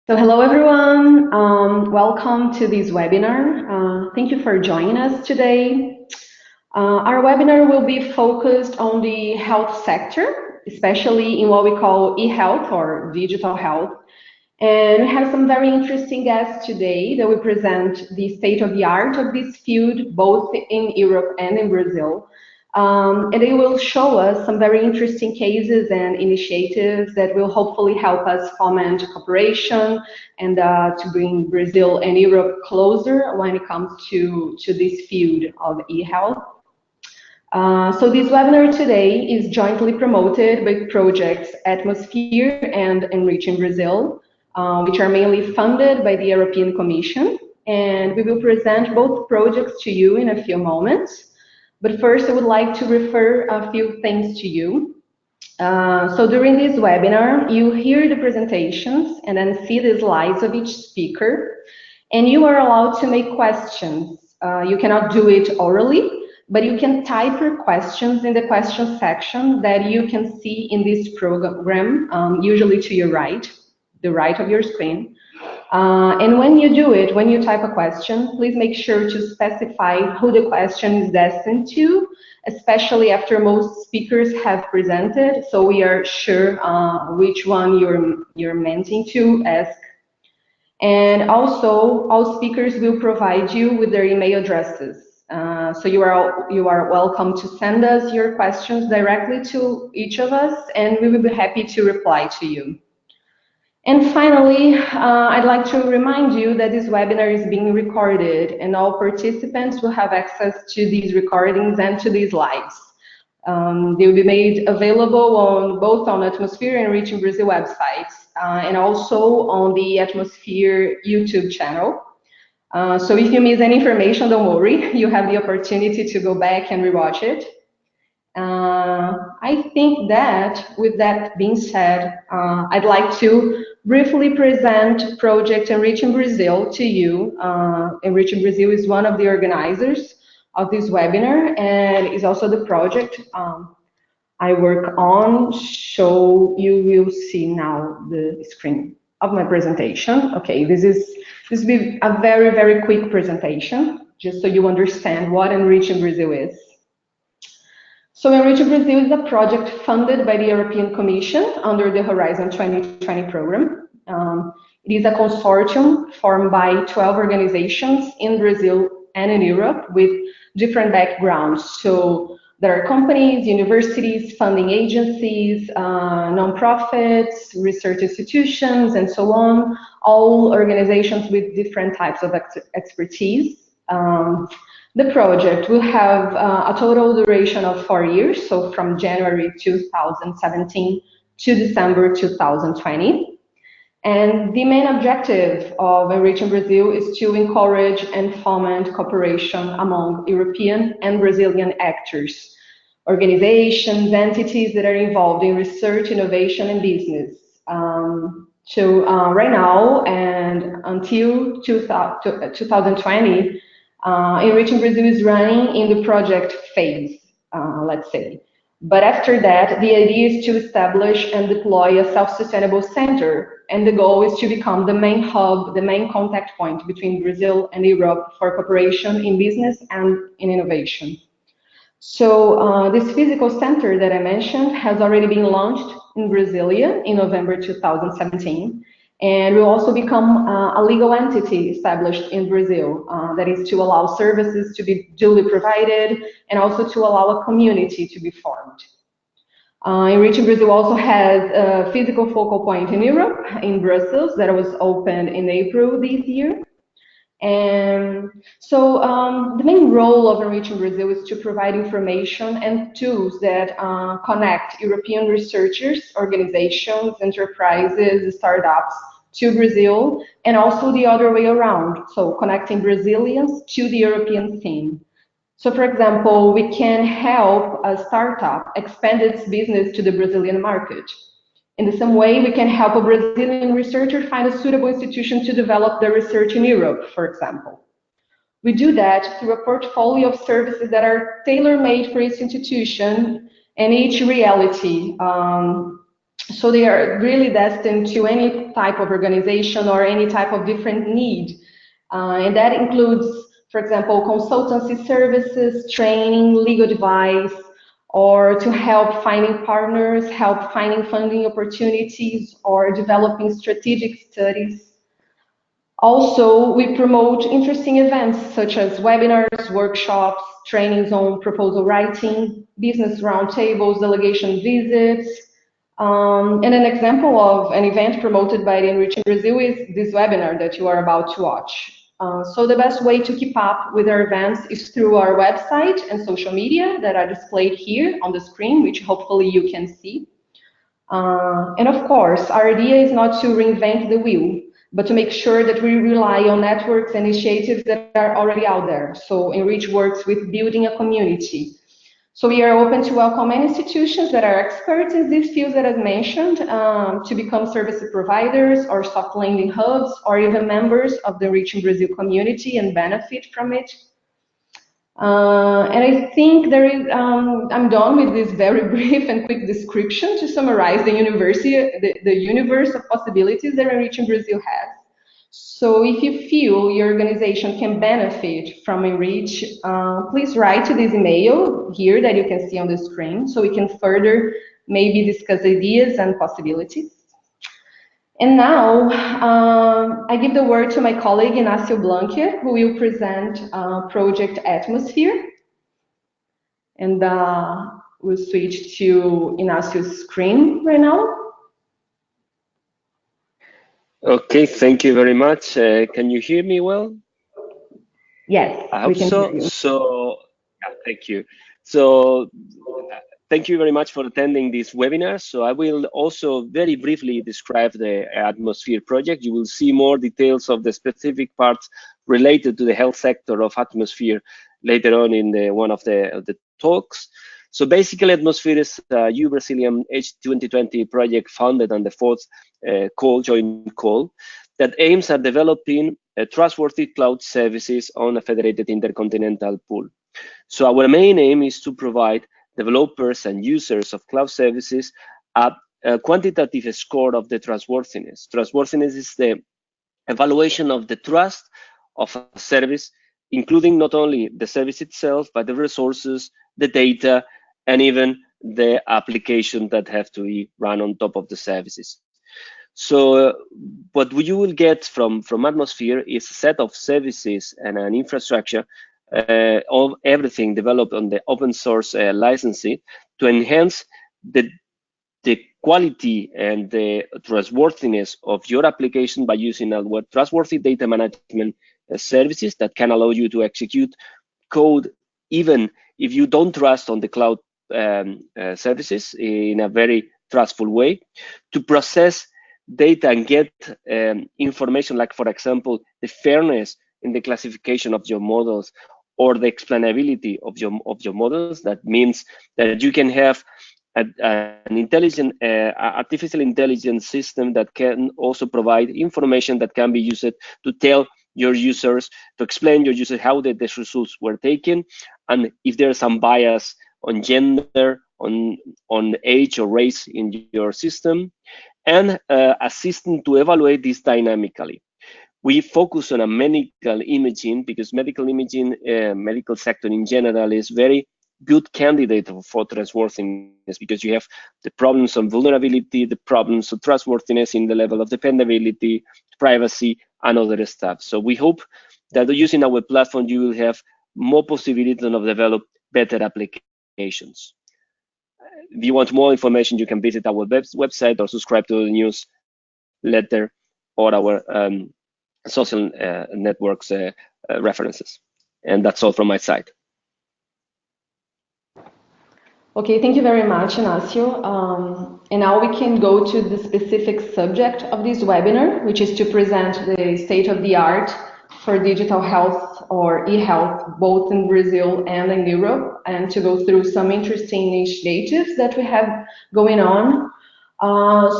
So hello everyone, welcome to this webinar. Thank you for joining us today. Our webinar will be focused on the health sector, especially in what we call eHealth or digital health. And we have some very interesting guests today that will present the state of the art of this field, both in Europe and in Brazil. And they will show us some very interesting cases and initiatives that will hopefully help us foment cooperation and to bring Brazil and Europe closer when it comes to this field of e-health. So this webinar today is jointly promoted by projects Atmosphere and ENRICH in Brazil, which are mainly funded by the European Commission. And we will present both projects to you in a few moments. But first, I would like to refer a few things to you. So during this webinar, you hear the presentations and then see the slides of each speaker, and you are allowed to make questions. You cannot do it orally, but you can type your questions in the question section that you can see in this program, usually to your right, the right of your screen. And when you do it, when you type a question, please make sure to specify who the question is destined to, especially after most speakers have presented, so we are sure which one you're meaning to ask. And also, all speakers will provide you with their email addresses. So you are welcome to send us your questions directly to each of us, and we will be happy to reply to you. And finally, I'd like to remind you that this webinar is being recorded and all participants will have access to these recordings and to these lives. They will be made available both on Atmosphere and ENRICH in Brazil websites and also on the Atmosphere YouTube channel. So if you miss any information, don't worry, you have the opportunity to go back and rewatch it. I think that with that being said, I'd like to briefly present Project ENRICH in Brazil to you. ENRICH in Brazil is one of the organizers of this webinar and is also the project I work on. So you will see now the screen of my presentation. Okay, this will be a very, very quick presentation, just so you understand what ENRICH in Brazil is. So ENRICH in Brazil is a project funded by the European Commission under the Horizon 2020 program. It is a consortium formed by 12 organizations in Brazil and in Europe with different backgrounds. So there are companies, universities, funding agencies, nonprofits, research institutions, and so on, all organizations with different types of expertise. The project will have a total duration of 4 years, so from January 2017 to December 2020. And the main objective of ENRICH in Brazil is to encourage and foment cooperation among European and Brazilian actors, organizations, entities that are involved in research, innovation, and business. So right now and until 2020, ENRICH in Brazil is running in the project phase, let's say. But after that, the idea is to establish and deploy a self-sustainable center, and the goal is to become the main hub, the main contact point between Brazil and Europe for cooperation in business and in innovation. So this physical center that I mentioned has already been launched in Brasilia in November 2017. And will also become a legal entity established in Brazil, that is to allow services to be duly provided and also to allow a community to be formed. ENRICH in Brazil also has a physical focal point in Europe, in Brussels, that was opened in April this year. And so the main role of ENRICH in Brazil is to provide information and tools that connect European researchers, organizations, enterprises, startups to Brazil, and also the other way around, so connecting Brazilians to the European scene. So for example, we can help a startup expand its business to the Brazilian market. In the same way, we can help a Brazilian researcher find a suitable institution to develop their research in Europe, for example. We do that through a portfolio of services that are tailor-made for each institution and each reality. So they are really destined to any type of organization or any type of different need. And that includes, for example, consultancy services, training, legal advice, or to help finding partners, help finding funding opportunities, or developing strategic studies. Also, we promote interesting events such as webinars, workshops, trainings on proposal writing, business roundtables, delegation visits. And an example of an event promoted by the ENRICH in Brazil is this webinar that you are about to watch. So the best way to keep up with our events is through our website and social media that are displayed here on the screen, which hopefully you can see. And of course, our idea is not to reinvent the wheel, but to make sure that we rely on networks and initiatives that are already out there. So ENRICH works with building a community. So we are open to welcome any institutions that are experts in these fields that I've mentioned to become service providers or soft landing hubs or even members of the ENRICH in Brazil community and benefit from it. And I think there is, I'm done with this very brief and quick description to summarize the universe of possibilities that ENRICH in Brazil has. So if you feel your organization can benefit from ENRICH, please write to this email here that you can see on the screen so we can further maybe discuss ideas and possibilities. And now, I give the word to my colleague, Inácio Blanque, who will present Project Atmosphere. And we'll switch to Inácio's screen right now. Okay, thank you very much. Can you hear me well? Yes, I hope so. So, yeah, thank you. So, thank you very much for attending this webinar. So I will also very briefly describe the Atmosphere project. You will see more details of the specific parts related to the health sector of Atmosphere later on in one of the talks. So basically, Atmosphere is a EU-Brazilian H2020 project founded on the fourth joint call that aims at developing trustworthy cloud services on a federated intercontinental pool. So our main aim is to provide developers and users of cloud services a quantitative score of the trustworthiness. Trustworthiness is the evaluation of the trust of a service, including not only the service itself, but the resources, the data, and even the application that have to be run on top of the services. So what you will get from Atmosphere is a set of services and an infrastructure of everything developed on the open source licensing to enhance the quality and the trustworthiness of your application by using our trustworthy data management services that can allow you to execute code even if you don't trust on the cloud services in a very trustful way, to process data and get information like, for example, the fairness in the classification of your models or the explainability of your models. That means that you can have an intelligent artificial intelligence system that can also provide information that can be used to tell your users, to explain your users how the results were taken, and if there's some bias on gender, on age or race in your system, and a system to evaluate this dynamically. We focus on a medical imaging because medical imaging, medical sector in general is very good candidate for trustworthiness because you have the problems of vulnerability, the problems of trustworthiness in the level of dependability, privacy, and other stuff. So we hope that using our platform, you will have more possibilities of develop better applications. If you want more information, you can visit our website or subscribe to the newsletter or our social networks references. And that's all from my side. Okay, thank you very much, Inácio. And now we can go to the specific subject of this webinar, which is to present the state of the art for digital health or eHealth, both in Brazil and in Europe, and to go through some interesting initiatives that we have going on.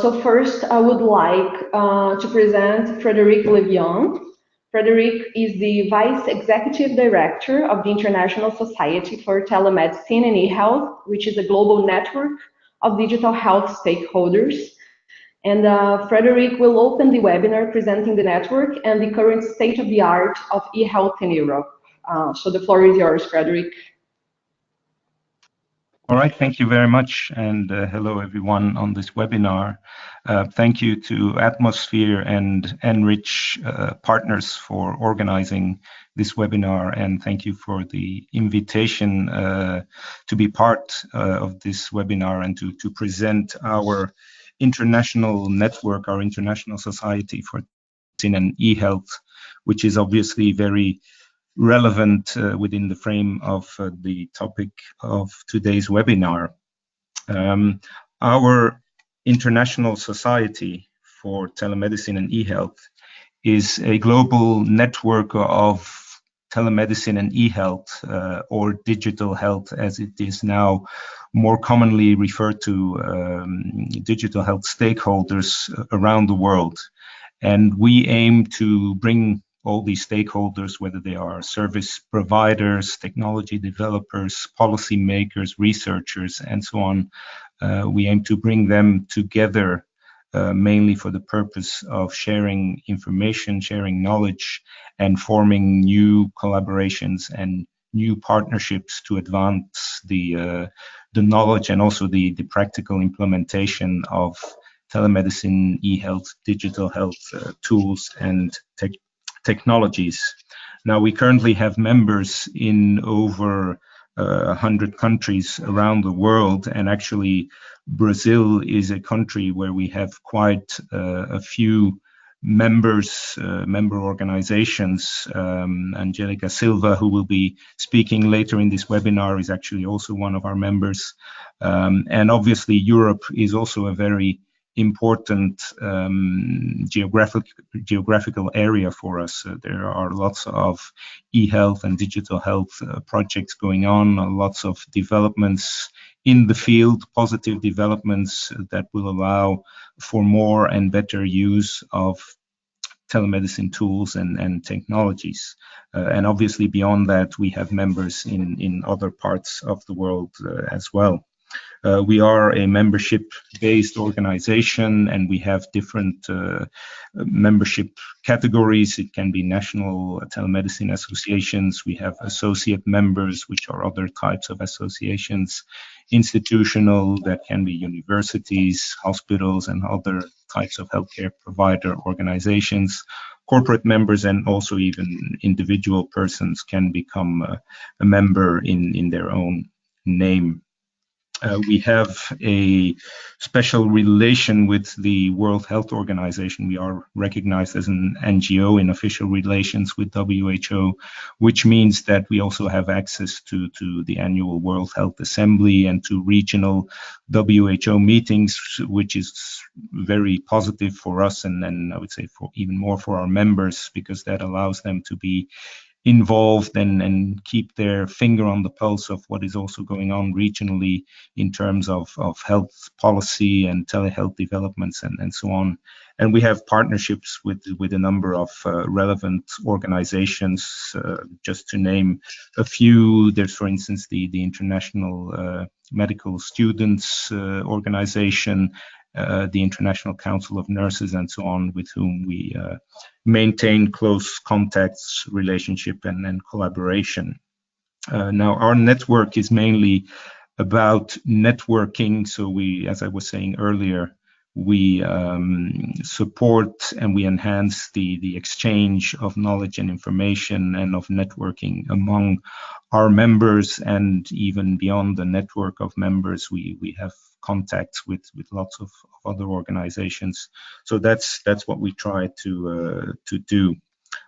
So first, I would like to present Frederic Levion. Frederic is the Vice Executive Director of the International Society for Telemedicine and eHealth, which is a global network of digital health stakeholders And Frederic will open the webinar presenting the network and the current state of the art of eHealth in Europe. So the floor is yours, Frederic. All right, thank you very much, and hello everyone on this webinar. Thank you to Atmosphere and ENRICH partners for organizing this webinar, and thank you for the invitation to be part of this webinar and to present our international network, our international society for and eHealth, which is obviously very relevant within the frame of the topic of today's webinar. Our International Society for Telemedicine and eHealth is a global network of telemedicine and eHealth, or digital health as it is now more commonly referred to, digital health stakeholders around the world. And we aim to bring all these stakeholders, whether they are service providers, technology developers, policymakers, researchers, and so on, we aim to bring them together mainly for the purpose of sharing information, sharing knowledge, and forming new collaborations and new partnerships to advance the knowledge and also the practical implementation of telemedicine, e-health, digital health tools and technologies. Now, we currently have members in over 100 countries around the world, and actually Brazil is a country where we have quite a few members, member organizations. Angelica Silva, who will be speaking later in this webinar, is actually also one of our members. And obviously Europe is also a very important geographical area for us. There are lots of e-health and digital health projects going on, lots of developments in the field, positive developments that will allow for more and better use of telemedicine tools and technologies. And obviously beyond that, we have members in other parts of the world as well. We are a membership-based organization, and we have different membership categories. It can be national telemedicine associations. We have associate members, which are other types of associations. Institutional, that can be universities, hospitals, and other types of healthcare provider organizations. Corporate members and also even individual persons can become a member in their own name. We have a special relation with the World Health Organization. We are recognized as an NGO in official relations with WHO, which means that we also have access to the annual World Health Assembly and to regional WHO meetings, which is very positive for us, and I would say for even more for our members, because that allows them to be involved and keep their finger on the pulse of what is also going on regionally in terms of health policy and telehealth developments and so on. And we have partnerships with a number of relevant organizations. Just to name a few, there's, for instance, the International Medical Students Organization, the International Council of Nurses, and so on, with whom we maintain close contacts, relationship, and collaboration. Now, our network is mainly about networking. So we, as I was saying earlier, we support and we enhance the exchange of knowledge and information and of networking among our members, and even beyond the network of members, we have contacts with lots of other organizations. So that's what we try to do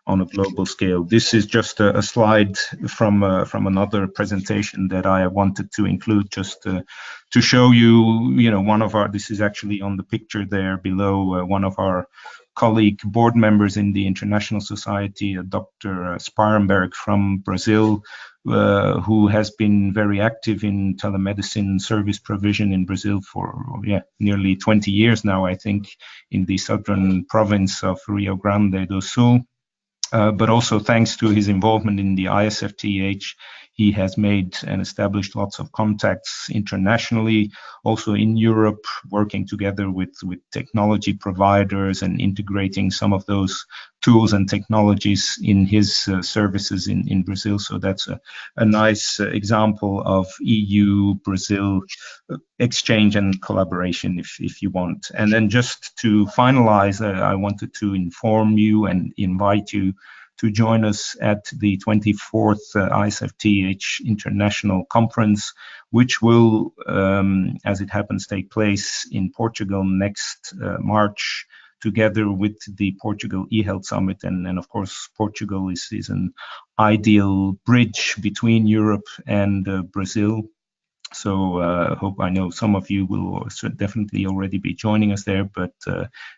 on a global scale. This is just a slide from another presentation that I wanted to include, just to show you, one of our, this is actually on the picture there below, one of our colleague board members in the International Society, Dr. Sparenberg from Brazil, who has been very active in telemedicine service provision in Brazil for nearly 20 years now, I think, in the southern province of Rio Grande do Sul. But also thanks to his involvement in the ISFTH, he has made and established lots of contacts internationally, also in Europe, working together with technology providers and integrating some of those tools and technologies in his services in Brazil. So that's a nice example of EU-Brazil exchange and collaboration, if you want. And then just to finalize, I wanted to inform you and invite you to join us at the 24th ISFTH International Conference, which will, as it happens, take place in Portugal next March, together with the Portugal eHealth Summit. And of course, Portugal is an ideal bridge between Europe and Brazil. So I know some of you will definitely already be joining us there, but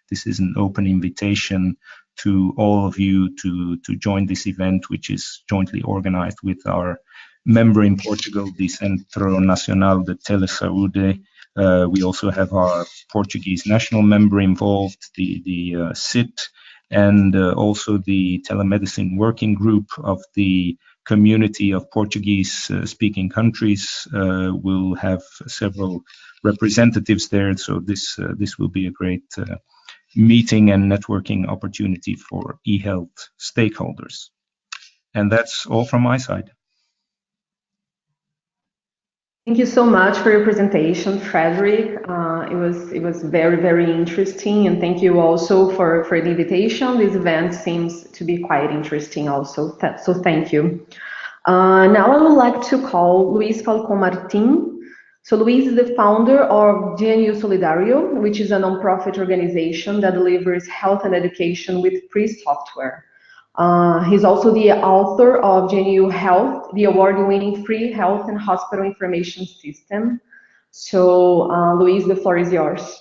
this is an open invitation to all of you to join this event, which is jointly organized with our member in Portugal, the Centro Nacional de Telesaúde. We also have our Portuguese national member involved, the CIT, and also the telemedicine working group of the community of Portuguese-speaking countries will have several representatives there. So this will be a great meeting and networking opportunity for eHealth stakeholders. And that's all from my side. Thank you so much for your presentation, Frederick. It was very, very interesting, and thank you also for the invitation. This event seems to be quite interesting also, so thank you. Now I would like to call Luis Falcon Martin. So Luis is the founder of GNU Solidario, which is a nonprofit organization that delivers health and education with free software. He's also the author of GNU Health, the award-winning free health and hospital information system. So Luis, the floor is yours.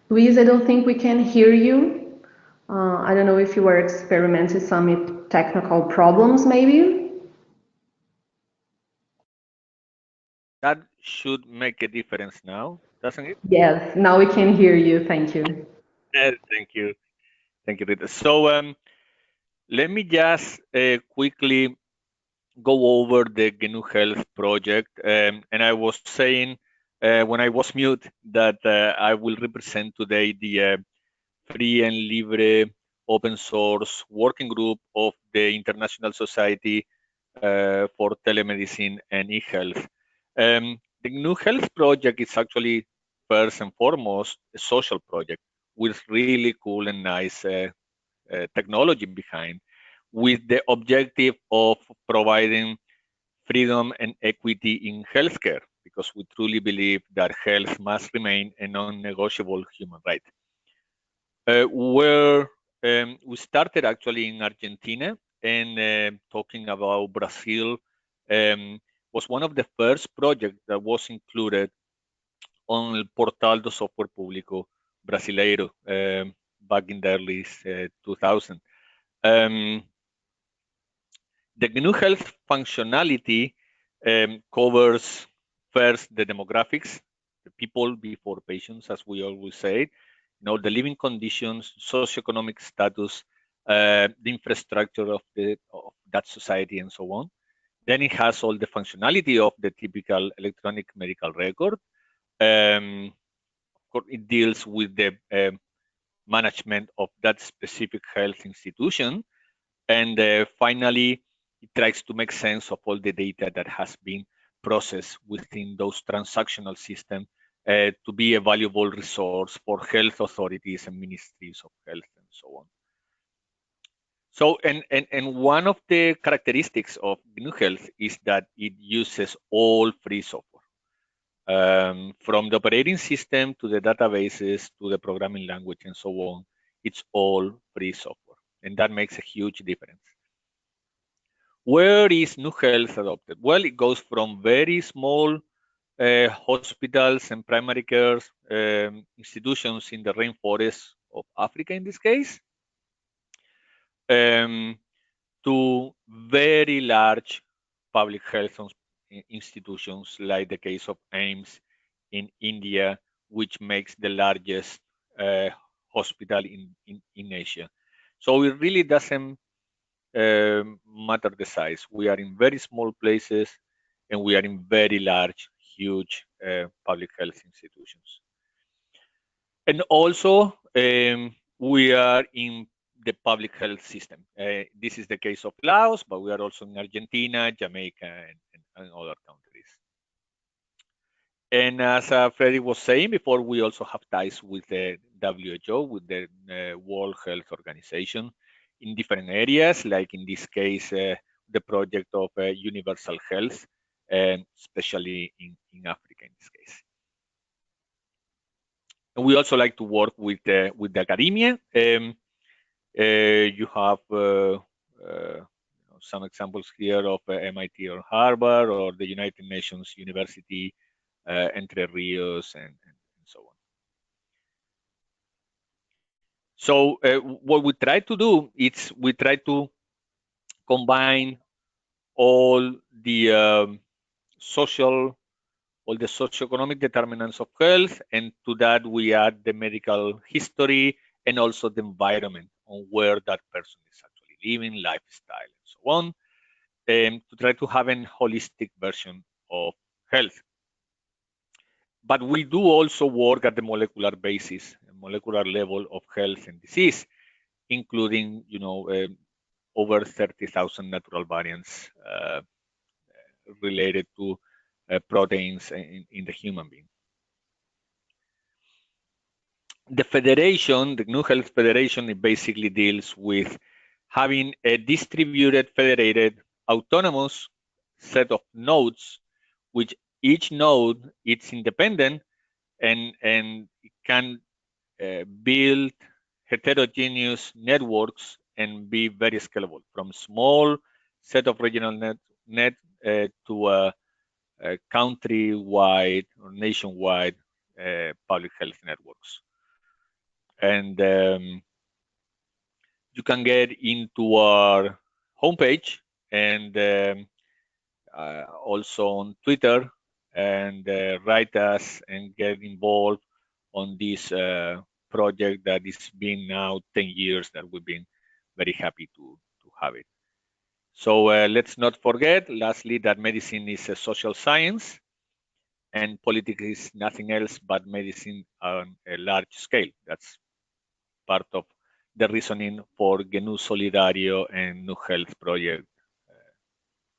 Luis, I don't think we can hear you. I don't know if you are experiencing some technical problems, maybe. That should make a difference now, doesn't it? Yes, now we can hear you. Thank you. Thank you. Thank you, Rita. So let me just quickly go over the GNU Health project. And I was saying when I was mute that I will represent today the free and libre open source working group of the International Society for Telemedicine and eHealth. The GNU Health project is actually first and foremost a social project with really cool and nice technology behind, with the objective of providing freedom and equity in healthcare, because we truly believe that health must remain a non-negotiable human right. Where we started actually in Argentina, and talking about Brazil was one of the first projects that was included on el Portal do Software Público Brasileiro back in the early 2000. The GNU Health functionality covers first the demographics, the people before patients, as we always say, the living conditions, socioeconomic status, the infrastructure of that society, and so on. Then it has all the functionality of the typical electronic medical record. It deals with the management of that specific health institution. And finally, it tries to make sense of all the data that has been processed within those transactional systems to be a valuable resource for health authorities and ministries of health and so on. So, and one of the characteristics of GNU Health is that it uses all free software. From the operating system to the databases to the programming language and so on, it's all free software. And that makes a huge difference. Where is New Health adopted? Well, it goes from very small hospitals and primary care institutions in the rainforest of Africa, in this case, to very large public health institutions, like the case of AIMS in India, which makes the largest hospital in Asia. So it really doesn't matter the size. We are in very small places, and we are in very large, huge public health institutions. And also, we are in the public health system. This is the case of Laos, but we are also in Argentina, Jamaica, and other countries. And as Freddy was saying before, we also have ties with the WHO, with the World Health Organization, in different areas, like in this case, the project of universal health, especially in Africa in this case. And we also like to work with the academia. You have some examples here of MIT or Harvard or the United Nations University, Entre Rios, and so on. So what we try to do is we try to combine all the socioeconomic determinants of health, and to that we add the medical history and also the environment on where that person is actually living, lifestyle, and so on, to try to have a holistic version of health. But we do also work at the molecular basis, molecular level of health and disease, including, over 30,000 natural variants related to proteins in the human being. The federation, the GNU Health Federation, it basically deals with having a distributed, federated, autonomous set of nodes, which each node is independent and it can build heterogeneous networks and be very scalable, from small set of regional net to a country-wide or nationwide public health networks. And you can get into our homepage and also on Twitter and write us and get involved on this project that is been now 10 years that we've been very happy to have it. So let's not forget, lastly, that medicine is a social science and politics is nothing else but medicine on a large scale. That's part of the reasoning for GNU Solidario and GNU Health project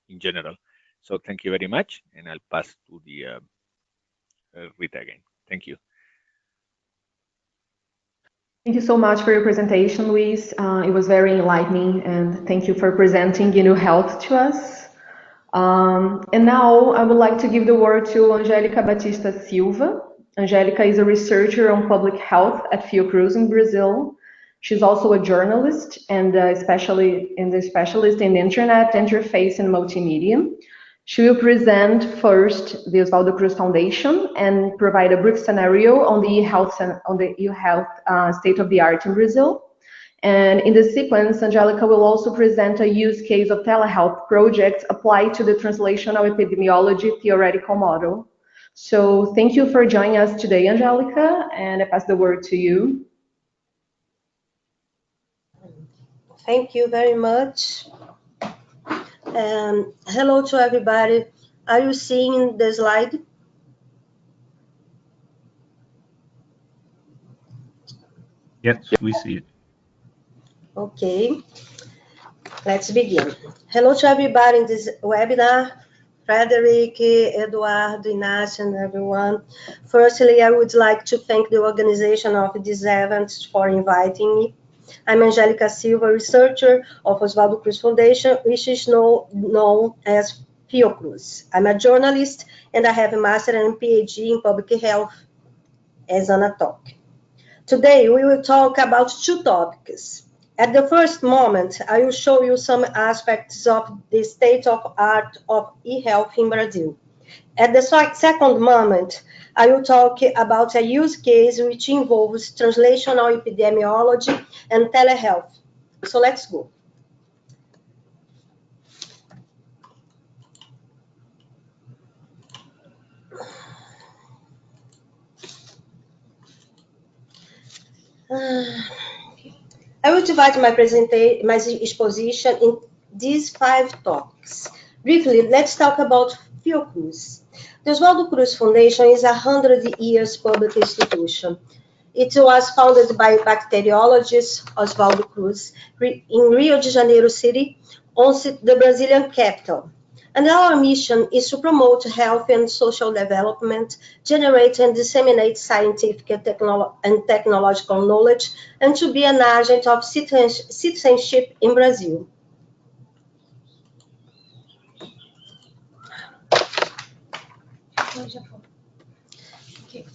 in general. So thank you very much, and I'll pass to the Rita again. Thank you. Thank you so much for your presentation, Luis. It was very enlightening, and thank you for presenting GNU Health to us. And now I would like to give the word to Angélica Batista Silva. Angélica is a researcher on public health at Fiocruz in Brazil. She's also a journalist and specialist in internet interface and multimedia. She will present first the Oswaldo Cruz Foundation and provide a brief scenario on the eHealth state-of-the-art in Brazil. And in the sequence, Angélica will also present a use case of telehealth projects applied to the translational epidemiology theoretical model. So thank you for joining us today, Angélica, and I pass the word to you. Thank you very much. Hello to everybody. Are you seeing the slide? Yes, we see it. Okay, let's begin. Hello to everybody in this webinar. Frederick, Eduardo, Ignacio, and everyone. Firstly, I would like to thank the organization of this event for inviting me. I'm Angélica Silva, researcher of Oswaldo Cruz Foundation, which is known as Fiocruz. I'm a journalist and I have a master and PhD in public health as Anna talk. Today we will talk about two topics: At the first moment, I will show you some aspects of the state of art of eHealth in Brazil. At the second moment, I will talk about a use case which involves translational epidemiology and telehealth. So let's go. I will divide my exposition in these 5 talks. Briefly, let's talk about Fiocruz. The Oswaldo Cruz Foundation is a 100 years public institution. It was founded by bacteriologist Oswaldo Cruz in Rio de Janeiro City, on the Brazilian capital. And our mission is to promote health and social development, generate and disseminate scientific and technological knowledge, and to be an agent of citizenship in Brazil. Okay.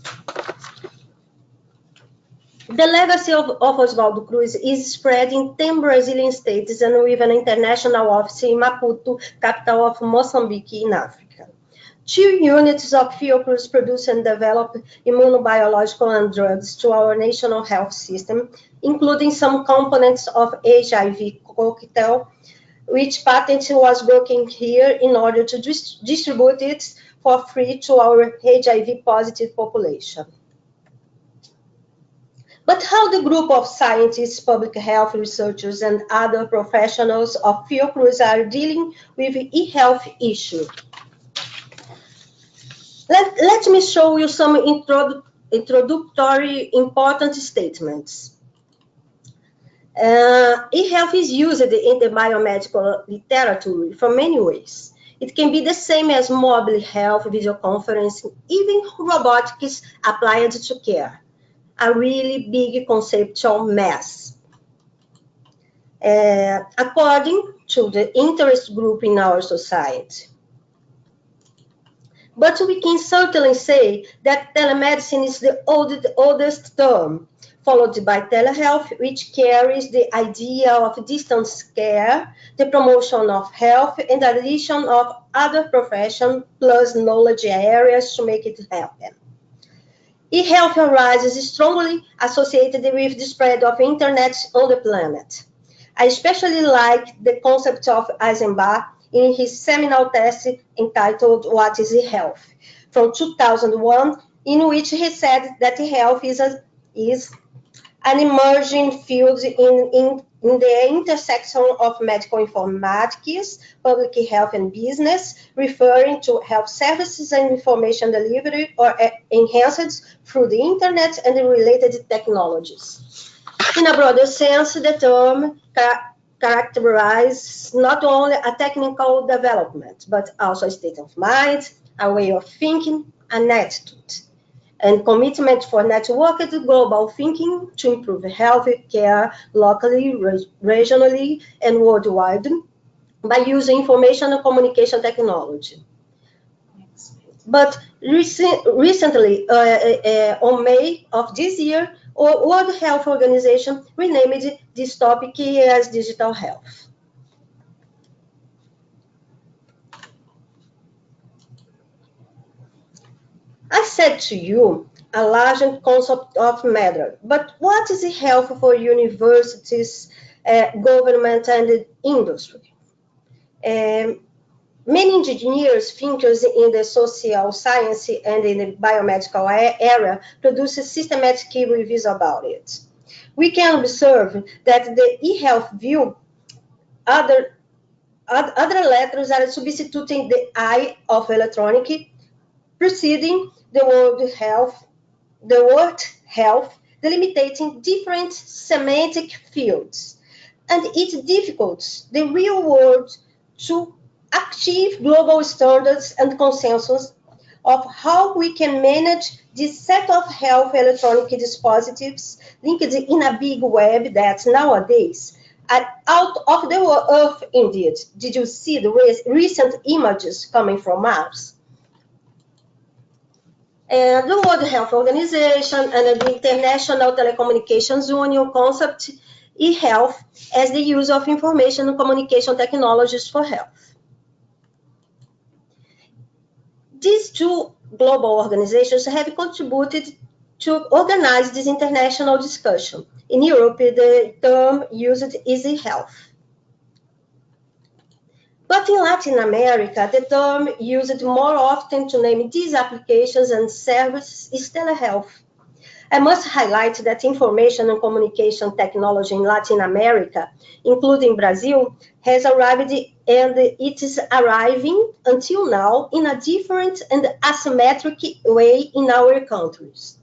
The legacy of Oswaldo Cruz is spread in 10 Brazilian states and with an international office in Maputo, capital of Mozambique in Africa. 2 units of Fiocruz produce and develop immunobiological and drugs to our national health system, including some components of HIV cocktail, which patent was working here in order to distribute it for free to our HIV positive population. But how the group of scientists, public health researchers, and other professionals of Fiocruz are dealing with the e-health issue? Let me show you some introductory important statements. E-health is used in the biomedical literature for many ways. It can be the same as mobile health, video conferencing, even robotics applied to care. A really big conceptual mess. According to the interest group in our society. But we can certainly say that telemedicine is the oldest term, followed by telehealth, which carries the idea of distance care, the promotion of health, and the addition of other professions plus knowledge areas to make it happen. E-health arises strongly associated with the spread of internet on the planet. I especially like the concept of Eisenbach in his seminal test entitled What is E-health? From 2001, in which he said that e-health is an emerging field in the intersection of medical informatics, public health and business, referring to health services and information delivery or enhanced through the internet and the related technologies. In a broader sense, the term characterizes not only a technical development, but also a state of mind, a way of thinking, an attitude, and commitment for networked global thinking to improve health care locally, regionally, and worldwide by using information and communication technology. But recently, on May of this year, World Health Organization renamed this topic as digital health. I said to you a large concept of matter, but what is health for universities, government, and industry? Many engineers, thinkers in the social science and in the biomedical area produce systematic reviews about it. We can observe that the e-health view, other letters are substituting the I of electronic, preceding the word health, delimiting different semantic fields. And it difficults the real world to achieve global standards and consensus of how we can manage this set of health electronic dispositives linked in a big web that nowadays are out of the earth indeed. Did you see the recent images coming from Mars? And the World Health Organization and the International Telecommunications Union concept eHealth as the use of information and communication technologies for health. These two global organizations have contributed to organize this international discussion. In Europe, the term used is eHealth. But in Latin America, the term used more often to name these applications and services is telehealth. I must highlight that information and communication technology in Latin America, including Brazil, has arrived and it is arriving until now in a different and asymmetric way in our countries.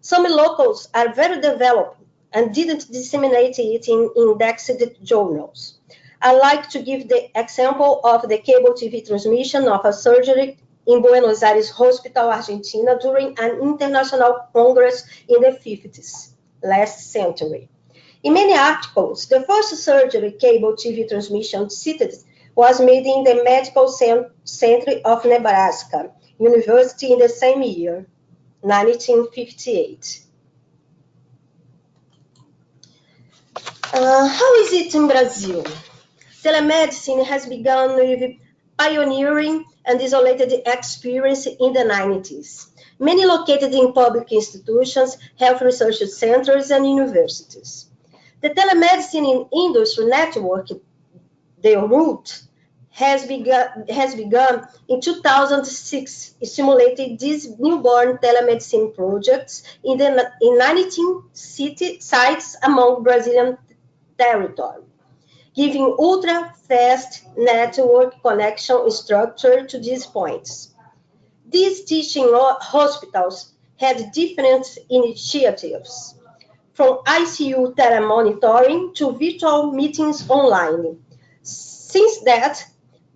Some locals are very developed and didn't disseminate it in indexed journals. I like to give the example of the cable TV transmission of a surgery in Buenos Aires Hospital, Argentina, during an international congress in the 50s, last century. In many articles, the first surgery cable TV transmission cited was made in the Medical Center of Nebraska University in the same year, 1958. How is it in Brazil? Telemedicine has begun with pioneering and isolated experience in the 90s. Many located in public institutions, health research centers, and universities. The telemedicine industry network, the root, has begun in 2006, stimulating these newborn telemedicine projects in 19 sites among Brazilian territory, giving ultra-fast network connection structure to these points. These teaching hospitals had different initiatives, from ICU telemonitoring to virtual meetings online. Since that,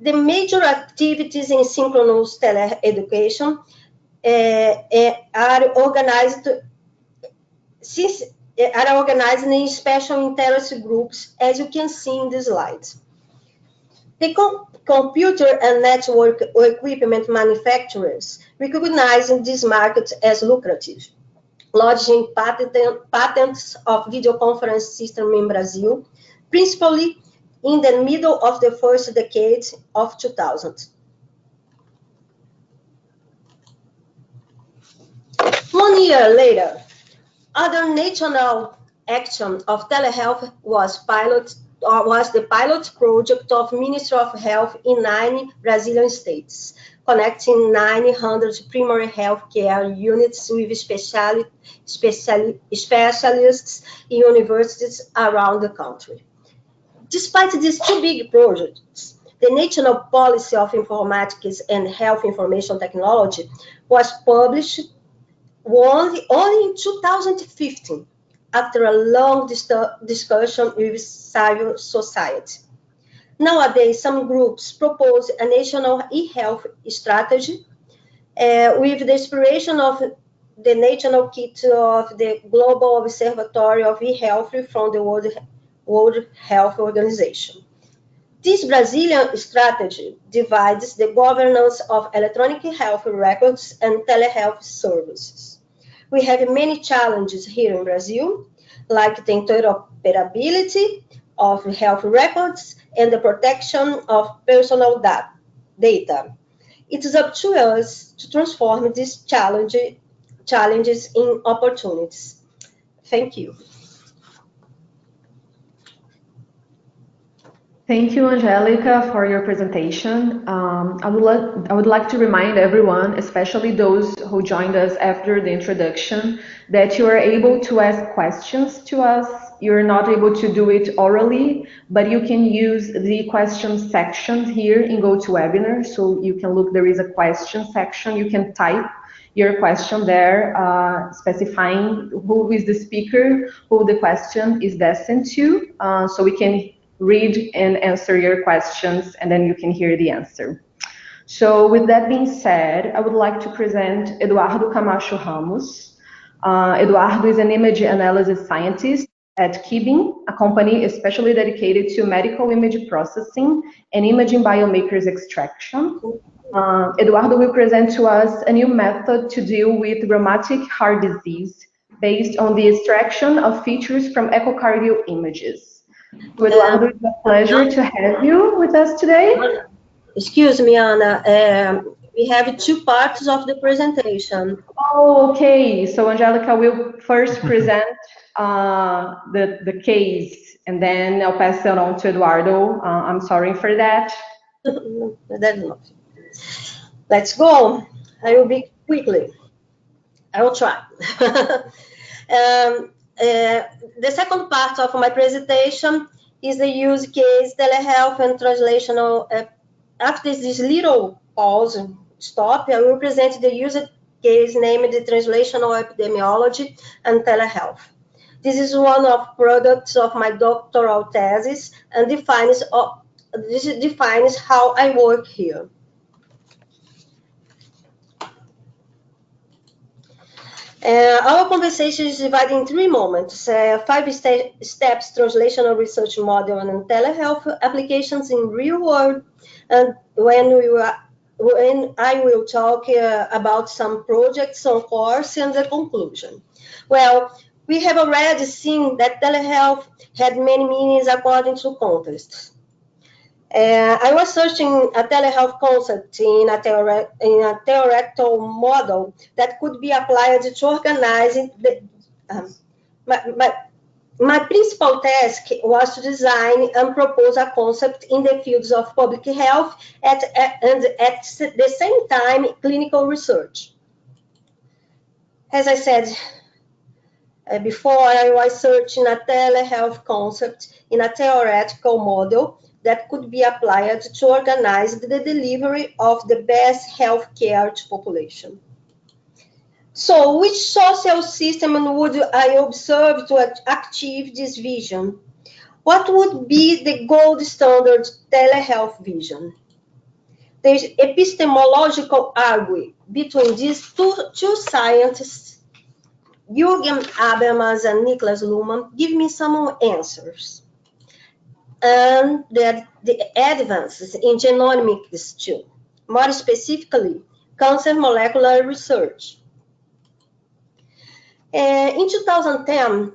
the major activities in synchronous teleeducation are organized in special interest groups, as you can see in the slides. The computer and network equipment manufacturers recognize this market as lucrative, lodging patents of video conference system in Brazil, principally in the middle of the first decade of 2000. 1 year later, other national action of telehealth was the pilot project of Ministry of Health in 9 Brazilian states, connecting 900 primary health care units with specialists in universities around the country. Despite these two big projects, the National Policy of Informatics and Health Information Technology was published only in 2015, after a long discussion with civil society. Nowadays, some groups propose a national e-health strategy with the inspiration of the national kit of the Global Observatory of e-health from the World Health Organization. This Brazilian strategy divides the governance of electronic health records and telehealth services. We have many challenges here in Brazil, like the interoperability of health records and the protection of personal data. It is up to us to transform these challenges in opportunities. Thank you. Thank you, Angelica, for your presentation. I would like to remind everyone, especially those who joined us after the introduction, that you are able to ask questions to us. You're not able to do it orally, but you can use the questions section here in GoToWebinar. So you can look, there is a question section. You can type your question there, specifying who is the speaker, who the question is destined to, so we can read and answer your questions, and then you can hear the answer. So with that being said, I would like to present Eduardo Camacho Ramos. Eduardo is an image analysis scientist at Kibin, a company especially dedicated to medical image processing and imaging biomarkers extraction. Eduardo will present to us a new method to deal with rheumatic heart disease based on the extraction of features from echocardial images. So Eduardo, it's a pleasure to have you with us today. Excuse me, Anna. We have two parts of the presentation. Oh, okay. So Angelica will first present the case, and then I'll pass it on to Eduardo. I'm sorry for that. Let's go. I will be quickly. I will try. The second part of my presentation is the use case, telehealth, and translational. After this little pause, stop, I will present the use case named the translational epidemiology and telehealth. This is one of products of my doctoral thesis and defines how I work here. Our conversation is divided in 3 moments: 5 steps translational research model and telehealth applications in real world, and when I will talk about some projects on course and the conclusion. Well, we have already seen that telehealth had many meanings according to context. I was searching a telehealth concept in a theoretical model that could be applied to organizing my principal task was to design and propose a concept in the fields of public health and at the same time clinical research. As I said before, I was searching a telehealth concept in a theoretical model that could be applied to organize the delivery of the best health care to population. So, which social system would I observe to achieve this vision? What would be the gold standard telehealth vision? The epistemological argument between these two scientists, Jürgen Habermas and Niklas Luhmann, give me some answers. And the advances in genomics too, more specifically, cancer molecular research. In 2010,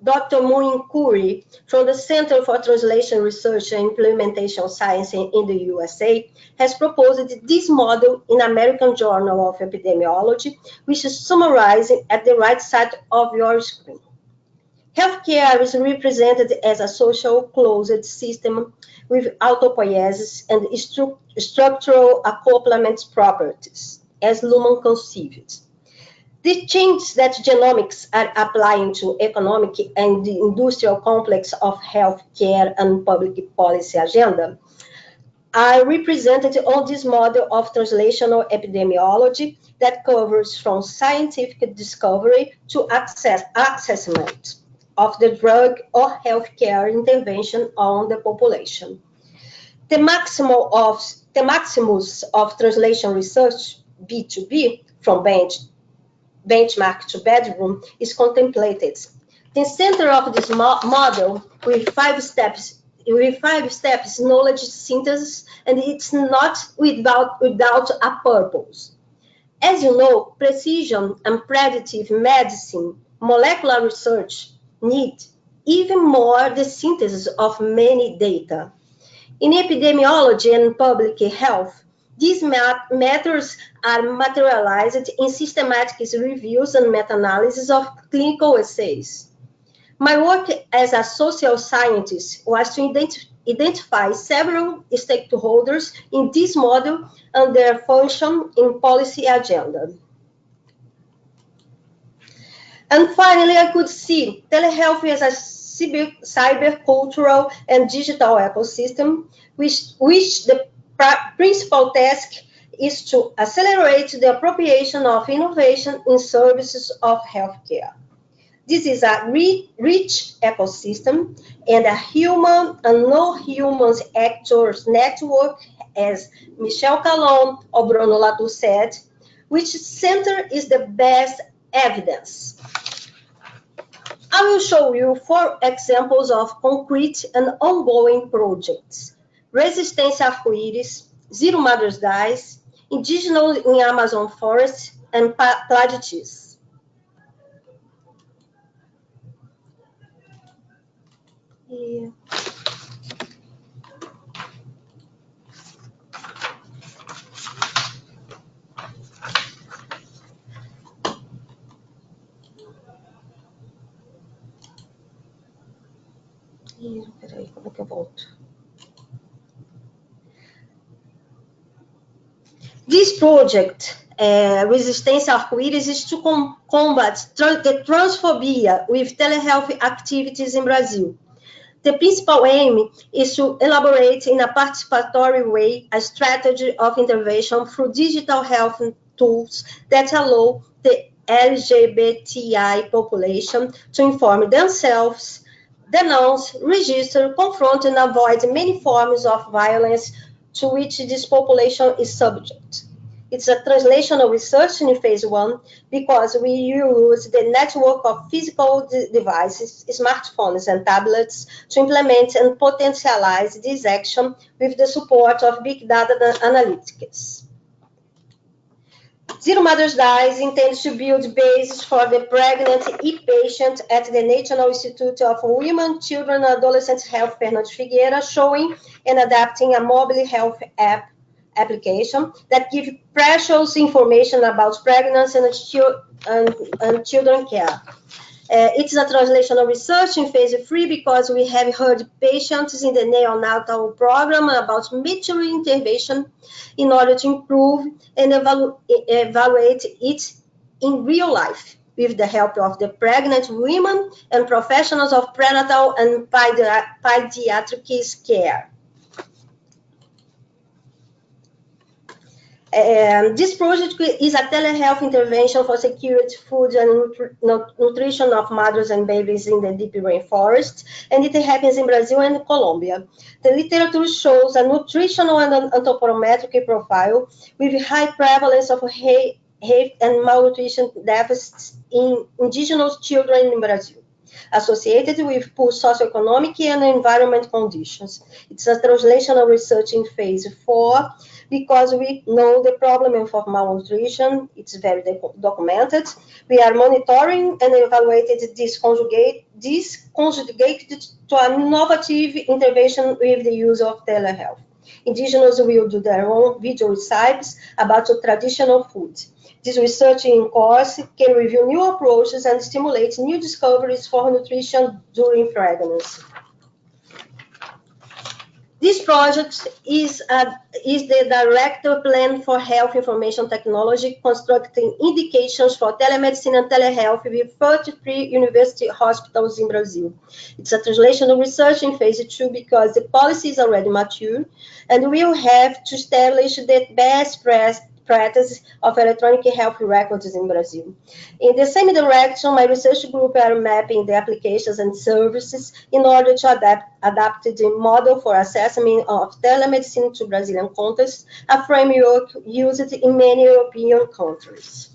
Dr. Moin Khoury from the Center for Translation Research and Implementation Science in the USA has proposed this model in American Journal of Epidemiology, which is summarized at the right side of your screen. Healthcare is represented as a social closed system with autopoiesis and structural accouplement properties, as Luhmann conceived. The changes that genomics are applying to economic and the industrial complex of healthcare and public policy agenda are represented on this model of translational epidemiology that covers from scientific discovery to assessment of the drug or healthcare intervention on the population. The maximus of translation research, B2B, from benchmark to bedroom, is contemplated. The center of this model with 5 steps, knowledge synthesis, and it's not without a purpose. As you know, precision and predictive medicine, molecular research need even more the synthesis of many data. In epidemiology and public health, these matters are materialized in systematic reviews and meta-analysis of clinical essays. My work as a social scientist was to identify several stakeholders in this model and their function in policy agenda. And finally, I could see telehealth as a cyber-cultural and digital ecosystem, which the principal task is to accelerate the appropriation of innovation in services of healthcare. This is a rich ecosystem and a human and no-human actors network, as Michel Calon or Bruno Latour said, which center is the best evidence. I will show you 4 examples of concrete and ongoing projects: Resistência Arco-Íris, Zero Mothers Dies, Indigenous in Amazon Forest, and Plagiatis. Here. Peraí, como é que eu volto? This project, Resistência Arco-Íris, is to combat the transphobia with telehealth activities in Brazil. The principal aim is to elaborate in a participatory way a strategy of intervention through digital health tools that allow the LGBTI population to inform themselves, denounce, register, confront, and avoid many forms of violence to which this population is subject. It's a translational research in phase 1 because we use the network of physical devices, smartphones, and tablets to implement and potentialize this action with the support of big data analytics. Zero Mothers Dies intends to build bases for the pregnant e-patient at the National Institute of Women, Children, and Adolescent Health, Fernando Figueira, showing and adapting a mobile health application that gives precious information about pregnancy and children care. It's a translational research in phase 3 because we have heard patients in the neonatal program about mature intervention in order to improve and evaluate it in real life with the help of the pregnant women and professionals of prenatal and pediatric care. This project is a telehealth intervention for secured food and nutrition of mothers and babies in the deep rainforest, and it happens in Brazil and Colombia. The literature shows a nutritional and anthropometric profile with high prevalence of HIV and malnutrition deficits in indigenous children in Brazil, associated with poor socioeconomic and environment conditions. It's a translational research in phase 4 because we know the problem of malnutrition. It's very documented. We are monitoring and evaluated this conjugated to an innovative intervention with the use of telehealth. Indigenous will do their own video recipes about traditional food. This research in course can review new approaches and stimulate new discoveries for nutrition during pregnancy. This project is the Director Plan for Health Information Technology, constructing indications for telemedicine and telehealth with 33 university hospitals in Brazil. It's a translational research in phase 2 because the policy is already mature, and we will have to establish the best practice of electronic health records in Brazil. In the same direction, my research group are mapping the applications and services in order to adapt the model for assessment of telemedicine to Brazilian context, a framework used in many European countries.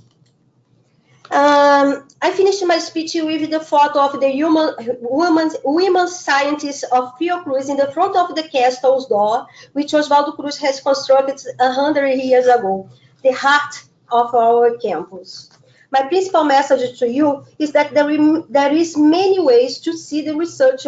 I finished my speech with the photo of the women scientists of Fiocruz in the front of the castle's door, which Oswaldo Cruz has constructed 100 years ago, the heart of our campus. My principal message to you is that there is many ways to see the research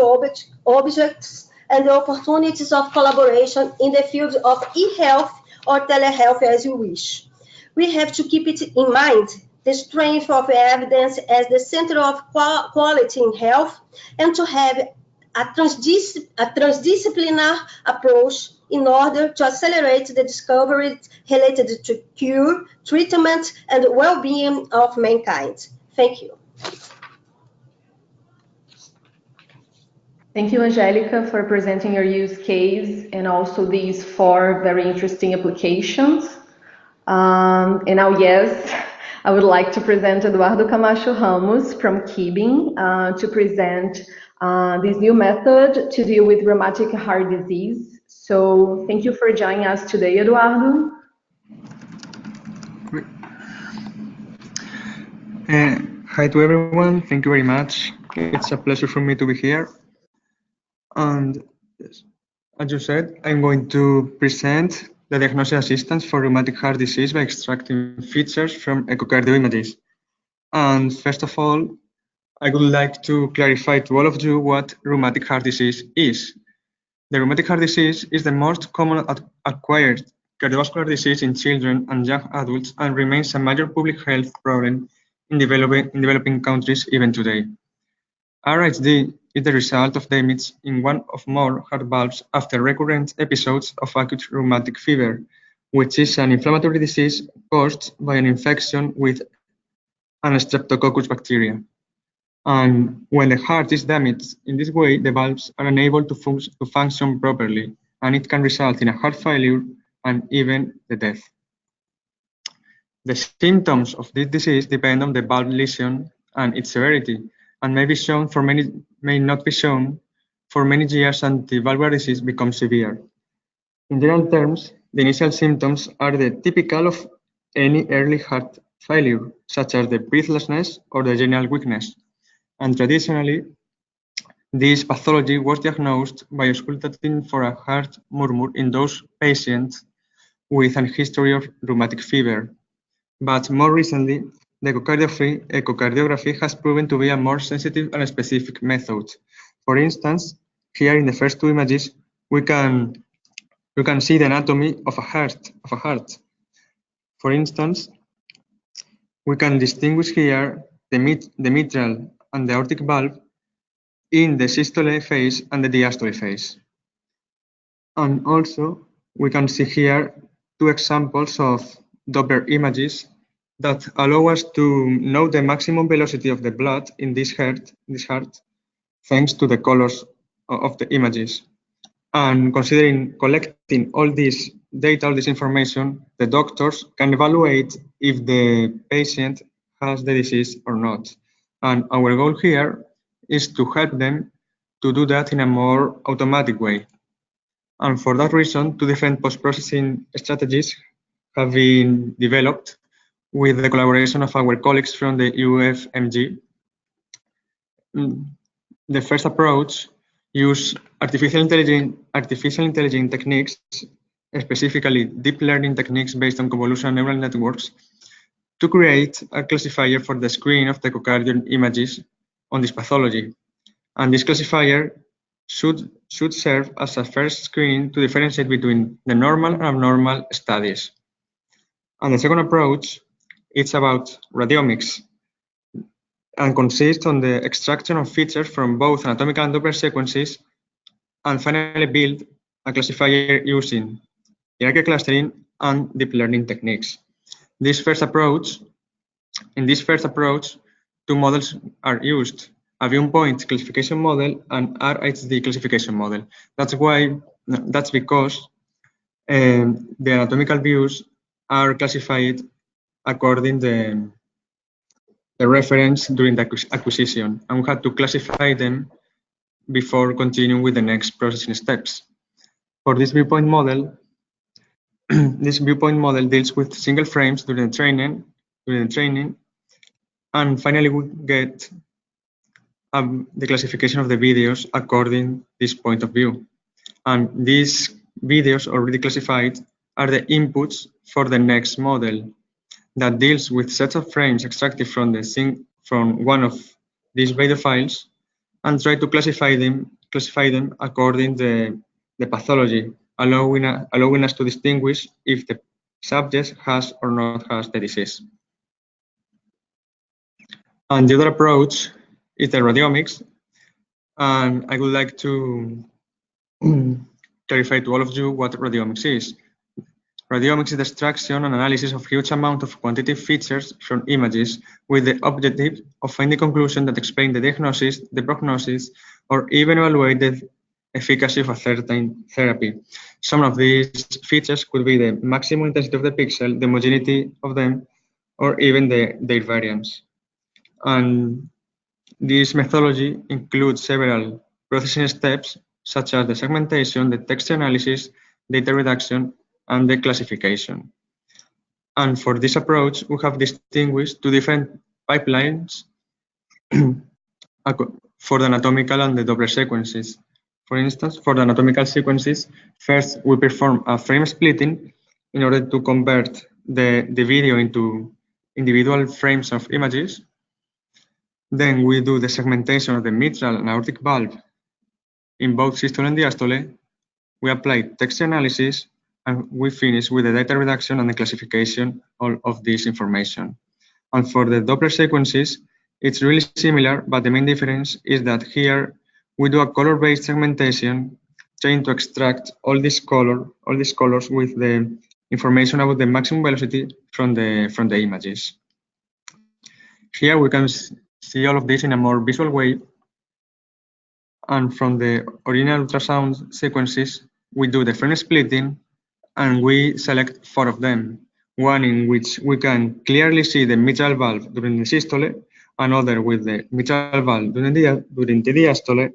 objects and the opportunities of collaboration in the field of e-health or telehealth as you wish. We have to keep it in mind, the strength of evidence as the center of quality in health, and to have a transdisciplinary approach in order to accelerate the discovery related to cure, treatment, and well-being of mankind. Thank you. Thank you, Angelica, for presenting your use case and also these 4 very interesting applications. And now, yes, I would like to present Eduardo Camacho Ramos from Kibin to present this new method to deal with rheumatic heart disease. So thank you for joining us today, Eduardo. Hi to everyone. Thank you very much. It's a pleasure for me to be here. And yes, as you said, I'm going to present the diagnostic assistance for rheumatic heart disease by extracting features from echocardioimages. And first of all, I would like to clarify to all of you what rheumatic heart disease is. The rheumatic heart disease is the most common acquired cardiovascular disease in children and young adults and remains a major public health problem in developing countries even today. RHD is the result of damage in one or more heart valves after recurrent episodes of acute rheumatic fever, which is an inflammatory disease caused by an infection with an Streptococcus bacteria. And when the heart is damaged in this way, the valves are unable to function properly, and it can result in a heart failure and even the death. The symptoms of this disease depend on the valve lesion and its severity, and may not be shown for many years until the valvular disease becomes severe. In general terms, the initial symptoms are the typical of any early heart failure, such as the breathlessness or the general weakness. And traditionally, this pathology was diagnosed by auscultating for a heart murmur in those patients with a history of rheumatic fever. But more recently, the echocardiography has proven to be a more sensitive and specific method. For instance, here in the first two images, we can see the anatomy of a heart. For instance, we can distinguish here the mitral and the aortic valve in the systole phase and the diastole phase. And also, we can see here two examples of Doppler images that allow us to know the maximum velocity of the blood in this heart, thanks to the colors of the images. And considering collecting all this data, all this information, the doctors can evaluate if the patient has the disease or not. And our goal here is to help them to do that in a more automatic way. And for that reason, two different post-processing strategies have been developed with the collaboration of our colleagues from the UFMG. The first approach uses artificial intelligence techniques, specifically deep learning techniques based on convolutional neural networks, to create a classifier for the screen of the echocardiograph images on this pathology. And this classifier should serve as a first screen to differentiate between the normal and abnormal studies. And the second approach, it's about radiomics and consists on the extraction of features from both anatomical and Doppler sequences, and finally build a classifier using hierarchical clustering and deep learning techniques. In this first approach, two models are used: a viewpoint classification model and RHD classification model. That's because the anatomical views are classified according to the reference during the acquisition, and we had to classify them before continuing with the next processing steps. For this viewpoint model, this viewpoint model deals with single frames during the training, and finally we get the classification of the videos according to this point of view. And these videos already classified are the inputs for the next model that deals with sets of frames extracted from one of these video files and try to classify them according to the pathology, allowing us to distinguish if the subject has or not has the disease. And the other approach is the radiomics, and I would like to clarify to all of you what radiomics is. Radiomics is the extraction and analysis of huge amount of quantitative features from images with the objective of finding conclusions that explain the diagnosis, the prognosis, or even evaluate the efficacy of a certain therapy. Some of these features could be the maximum intensity of the pixel, the homogeneity of them, or even their variance. And this methodology includes several processing steps, such as the segmentation, the text analysis, data reduction, and the classification. And for this approach, we have distinguished two different pipelines for the anatomical and the Doppler sequences. For instance, for the anatomical sequences, first we perform a frame splitting in order to convert the video into individual frames of images. Then we do the segmentation of the mitral and aortic valve in both systole and diastole. We apply texture analysis, and we finish with the data reduction and the classification of this information. And for the Doppler sequences, it's really similar, but the main difference is that here we do a color-based segmentation, trying to extract all these colors with the information about the maximum velocity from the images. Here we can see all of this in a more visual way. And from the original ultrasound sequences, we do the frame splitting, and we select 4 of them. One in which we can clearly see the mitral valve during the systole, another with the mitral valve during the diastole,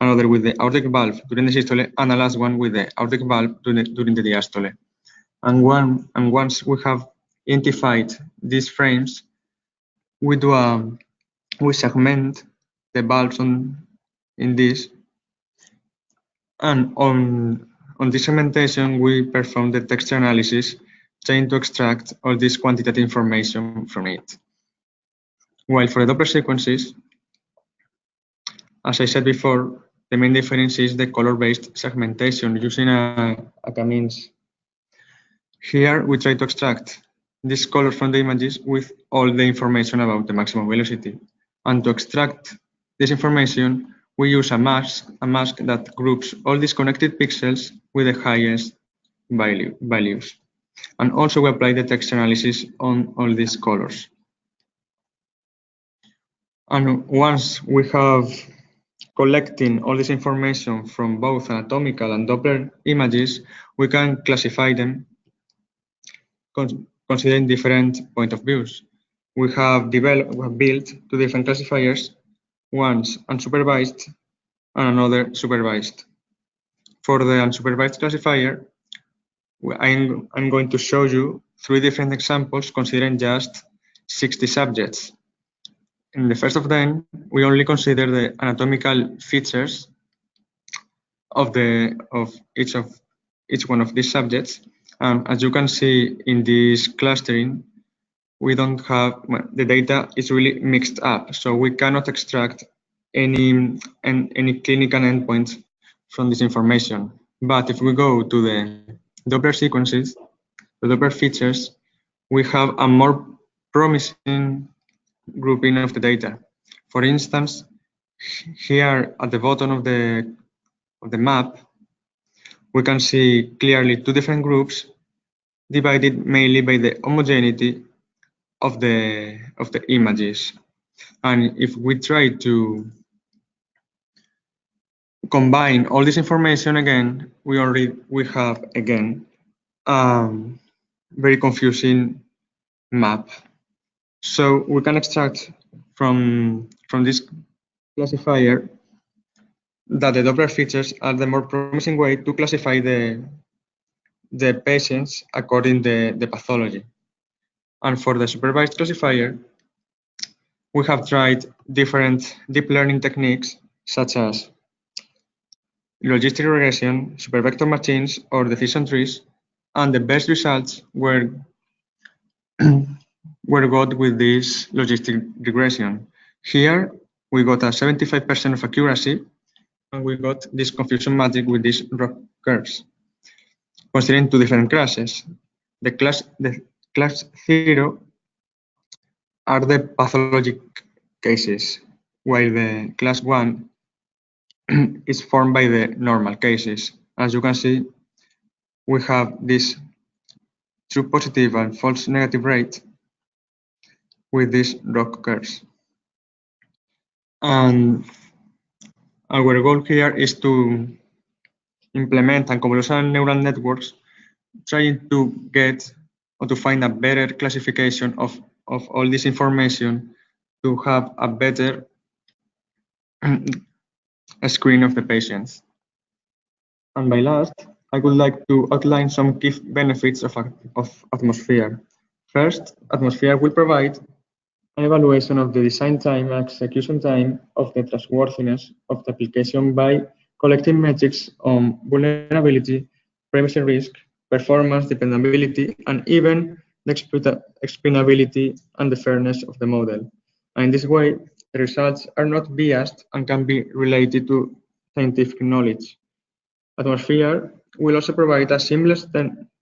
another with the aortic valve during the systole, and the last one with the aortic valve during the diastole. And once we have identified these frames, we segment the valves in this, and on this segmentation we perform the texture analysis, trying to extract all this quantitative information from it. While for the Doppler sequences, as I said before, the main difference is the color-based segmentation using a means. Here we try to extract these colors from the images with all the information about the maximum velocity. And to extract this information, we use a mask that groups all these connected pixels with the highest values. And also we apply the text analysis on all these colors. And once we have collecting all this information from both anatomical and Doppler images, we can classify them considering different point of views. We have built 2 different classifiers, one's unsupervised and another supervised. For the unsupervised classifier, I'm going to show you 3 different examples considering just 60 subjects. In the first of them, we only consider the anatomical features of each one of these subjects. And as you can see in this clustering, we don't have, the data is really mixed up, so we cannot extract any clinical endpoints from this information. But if we go to the Doppler sequences, the Doppler features, we have a more promising grouping of the data. For instance, here at the bottom of the map, we can see clearly 2 different groups divided mainly by the homogeneity of the images. And if we try to combine all this information again, we have again very confusing map. So we can extract from this classifier that the Doppler features are the more promising way to classify the patients according to the pathology. And for the supervised classifier, we have tried different deep learning techniques such as logistic regression, supervector machines, or decision trees, and the best results were got with this logistic regression. Here, we got a 75% of accuracy, and we got this confusion magic with these rock curves. Considering 2 different classes, the class 0 are the pathologic cases, while the class 1 is formed by the normal cases. As you can see, we have this true positive and false negative rate with these rock curves. And our goal here is to implement convolutional neural networks, trying to get or to find a better classification of all this information to have a better screen of the patients. And by last, I would like to outline some key benefits of Atmosphere. First, Atmosphere will provide an evaluation of the design time and execution time of the trustworthiness of the application by collecting metrics on vulnerability, privacy risk, performance, dependability, and even the explainability and the fairness of the model. And in this way, The results are not biased and can be related to scientific knowledge. Atmosphere will also provide a seamless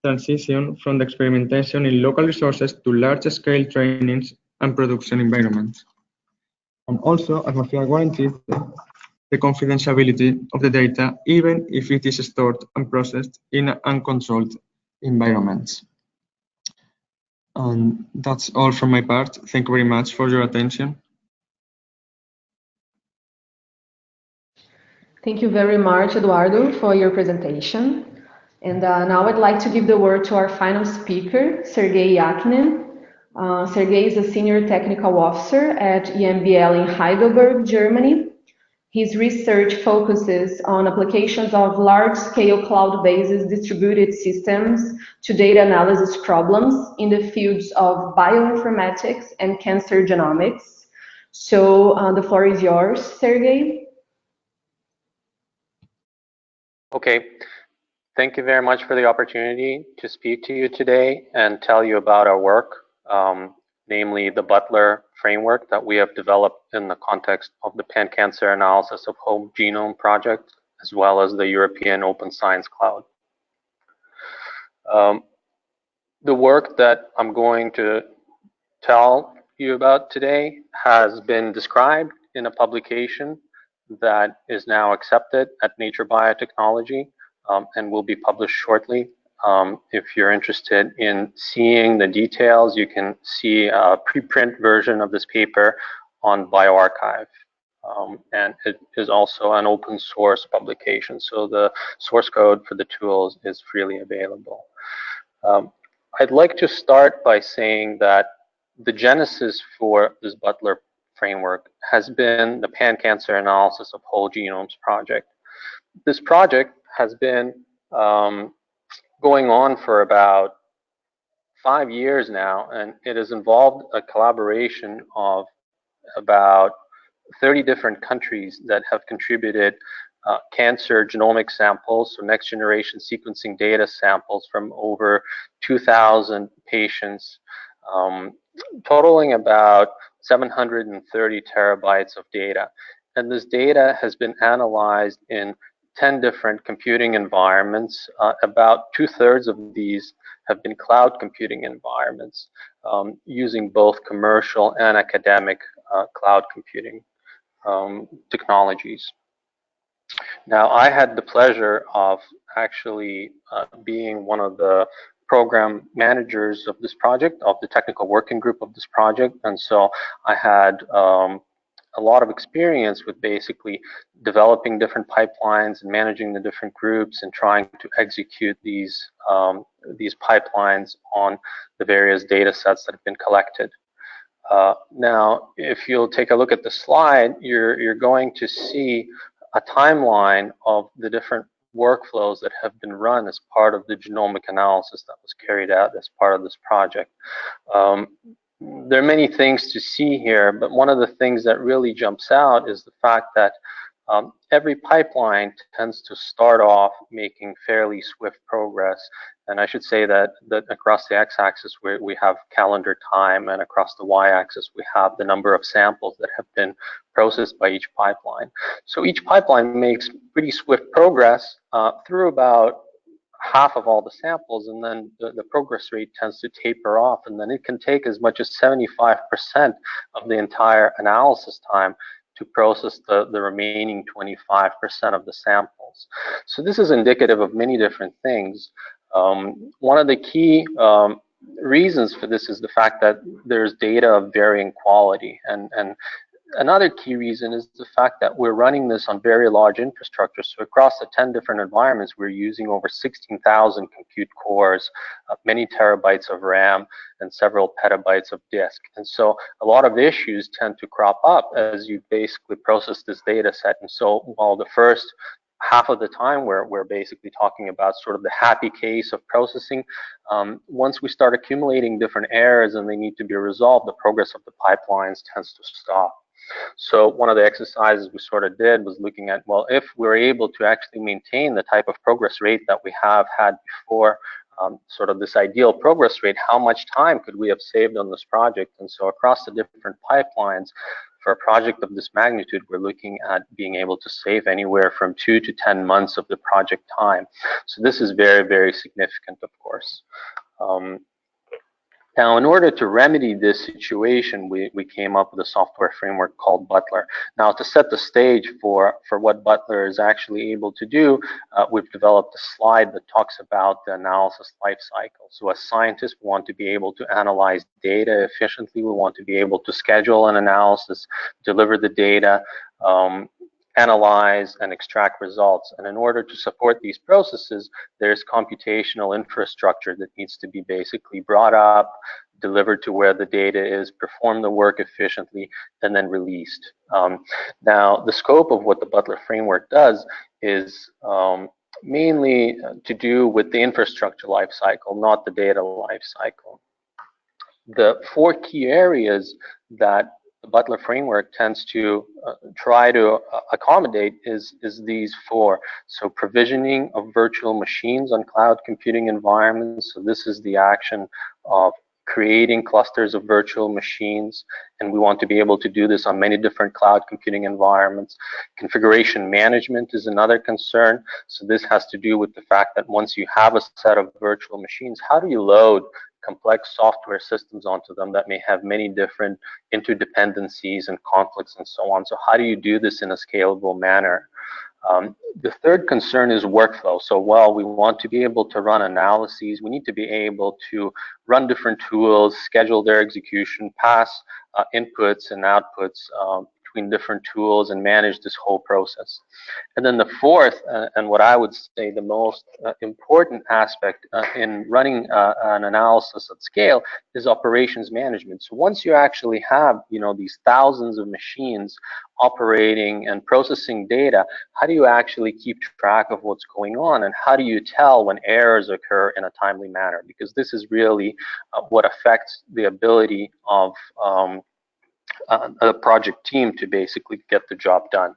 transition from the experimentation in local resources to large-scale trainings and production environments. And also, Atmosphere guarantees the confidentiality of the data, even if it is stored and processed in uncontrolled environments. And that's all from my part. Thank you very much for your attention. Thank you very much, Eduardo, for your presentation. And now I'd like to give the word to our final speaker, Sergei Yakinin. Sergei is a senior technical officer at EMBL in Heidelberg, Germany. His research focuses on applications of large-scale cloud-based distributed systems to data analysis problems in the fields of bioinformatics and cancer genomics. So the floor is yours, Sergei. Okay, thank you very much for the opportunity to speak to you today and tell you about our work, namely the Butler framework that we have developed in the context of the Pan-Cancer Analysis of Whole Genome project, as well as the European Open Science Cloud. The work that I'm going to tell you about today has been described in a publication that is now accepted at Nature Biotechnology and will be published shortly. If you're interested in seeing the details, you can see a preprint version of this paper on bioRxiv. And it is also an open source publication, so the source code for the tools is freely available. I'd like to start by saying that the genesis for this Butler framework has been the Pan-Cancer Analysis of Whole Genomes project. This project has been going on for about 5 years now, and it has involved a collaboration of about 30 different countries that have contributed cancer genomic samples, so next generation sequencing data samples from over 2,000 patients, totaling about 730 terabytes of data. And this data has been analyzed in 10 different computing environments. About 2/3 of these have been cloud computing environments, using both commercial and academic cloud computing technologies. Now, I had the pleasure of actually being one of the program managers of this project, of the technical working group of this project, and so I had a lot of experience with basically developing different pipelines and managing the different groups and trying to execute these pipelines on the various data sets that have been collected. Now, if you'll take a look at the slide, you're going to see a timeline of the different workflows that have been run as part of the genomic analysis that was carried out as part of this project. There are many things to see here, but one of the things that really jumps out is the fact that every pipeline tends to start off making fairly swift progress. And I should say that across the x-axis we have calendar time, and across the y-axis we have the number of samples that have been processed by each pipeline. So each pipeline makes pretty swift progress through about half of all the samples, and then the progress rate tends to taper off, and then it can take as much as 75% of the entire analysis time to process the remaining 25% of the samples. So this is indicative of many different things. One of the key reasons for this is the fact that there's data of varying quality, and another key reason is the fact that we're running this on very large infrastructure. So across the 10 different environments, we're using over 16,000 compute cores, many terabytes of RAM, and several petabytes of disk. And so a lot of issues tend to crop up as you basically process this data set. And so while the first half of the time we're basically talking about sort of the happy case of processing, once we start accumulating different errors and they need to be resolved, the progress of the pipelines tends to stop. So one of the exercises we sort of did was looking at, well, if we're able to actually maintain the type of progress rate that we have had before, sort of this ideal progress rate, how much time could we have saved on this project? And so across the different pipelines, for a project of this magnitude, we're looking at being able to save anywhere from 2 to 10 months of the project time. So this is very, very significant, of course. Now, in order to remedy this situation, we came up with a software framework called Butler. Now, to set the stage for what Butler is actually able to do, we've developed a slide that talks about the analysis life cycle. So as scientists, we want to be able to analyze data efficiently. We want to be able to schedule an analysis, deliver the data, analyze and extract results. And in order to support these processes, there's computational infrastructure that needs to be basically brought up, delivered to where the data is, perform the work efficiently, and then released. Now, the scope of what the Butler framework does is mainly to do with the infrastructure lifecycle, not the data lifecycle. The 4 key areas that the Butler framework tends to try to accommodate is these 4. So provisioning of virtual machines on cloud computing environments. So this is the action of creating clusters of virtual machines, and we want to be able to do this on many different cloud computing environments. Configuration management is another concern. So this has to do with the fact that once you have a set of virtual machines, how do you load complex software systems onto them that may have many different interdependencies and conflicts and so on? So how do you do this in a scalable manner? The third concern is workflow. So while we want to be able to run analyses, we need to be able to run different tools, schedule their execution, pass inputs and outputs between different tools, and manage this whole process. And then the fourth, and what I would say the most important aspect in running an analysis at scale, is operations management. So once you actually have, these thousands of machines operating and processing data, how do you actually keep track of what's going on, and how do you tell when errors occur in a timely manner? Because this is really what affects the ability of a project team to basically get the job done.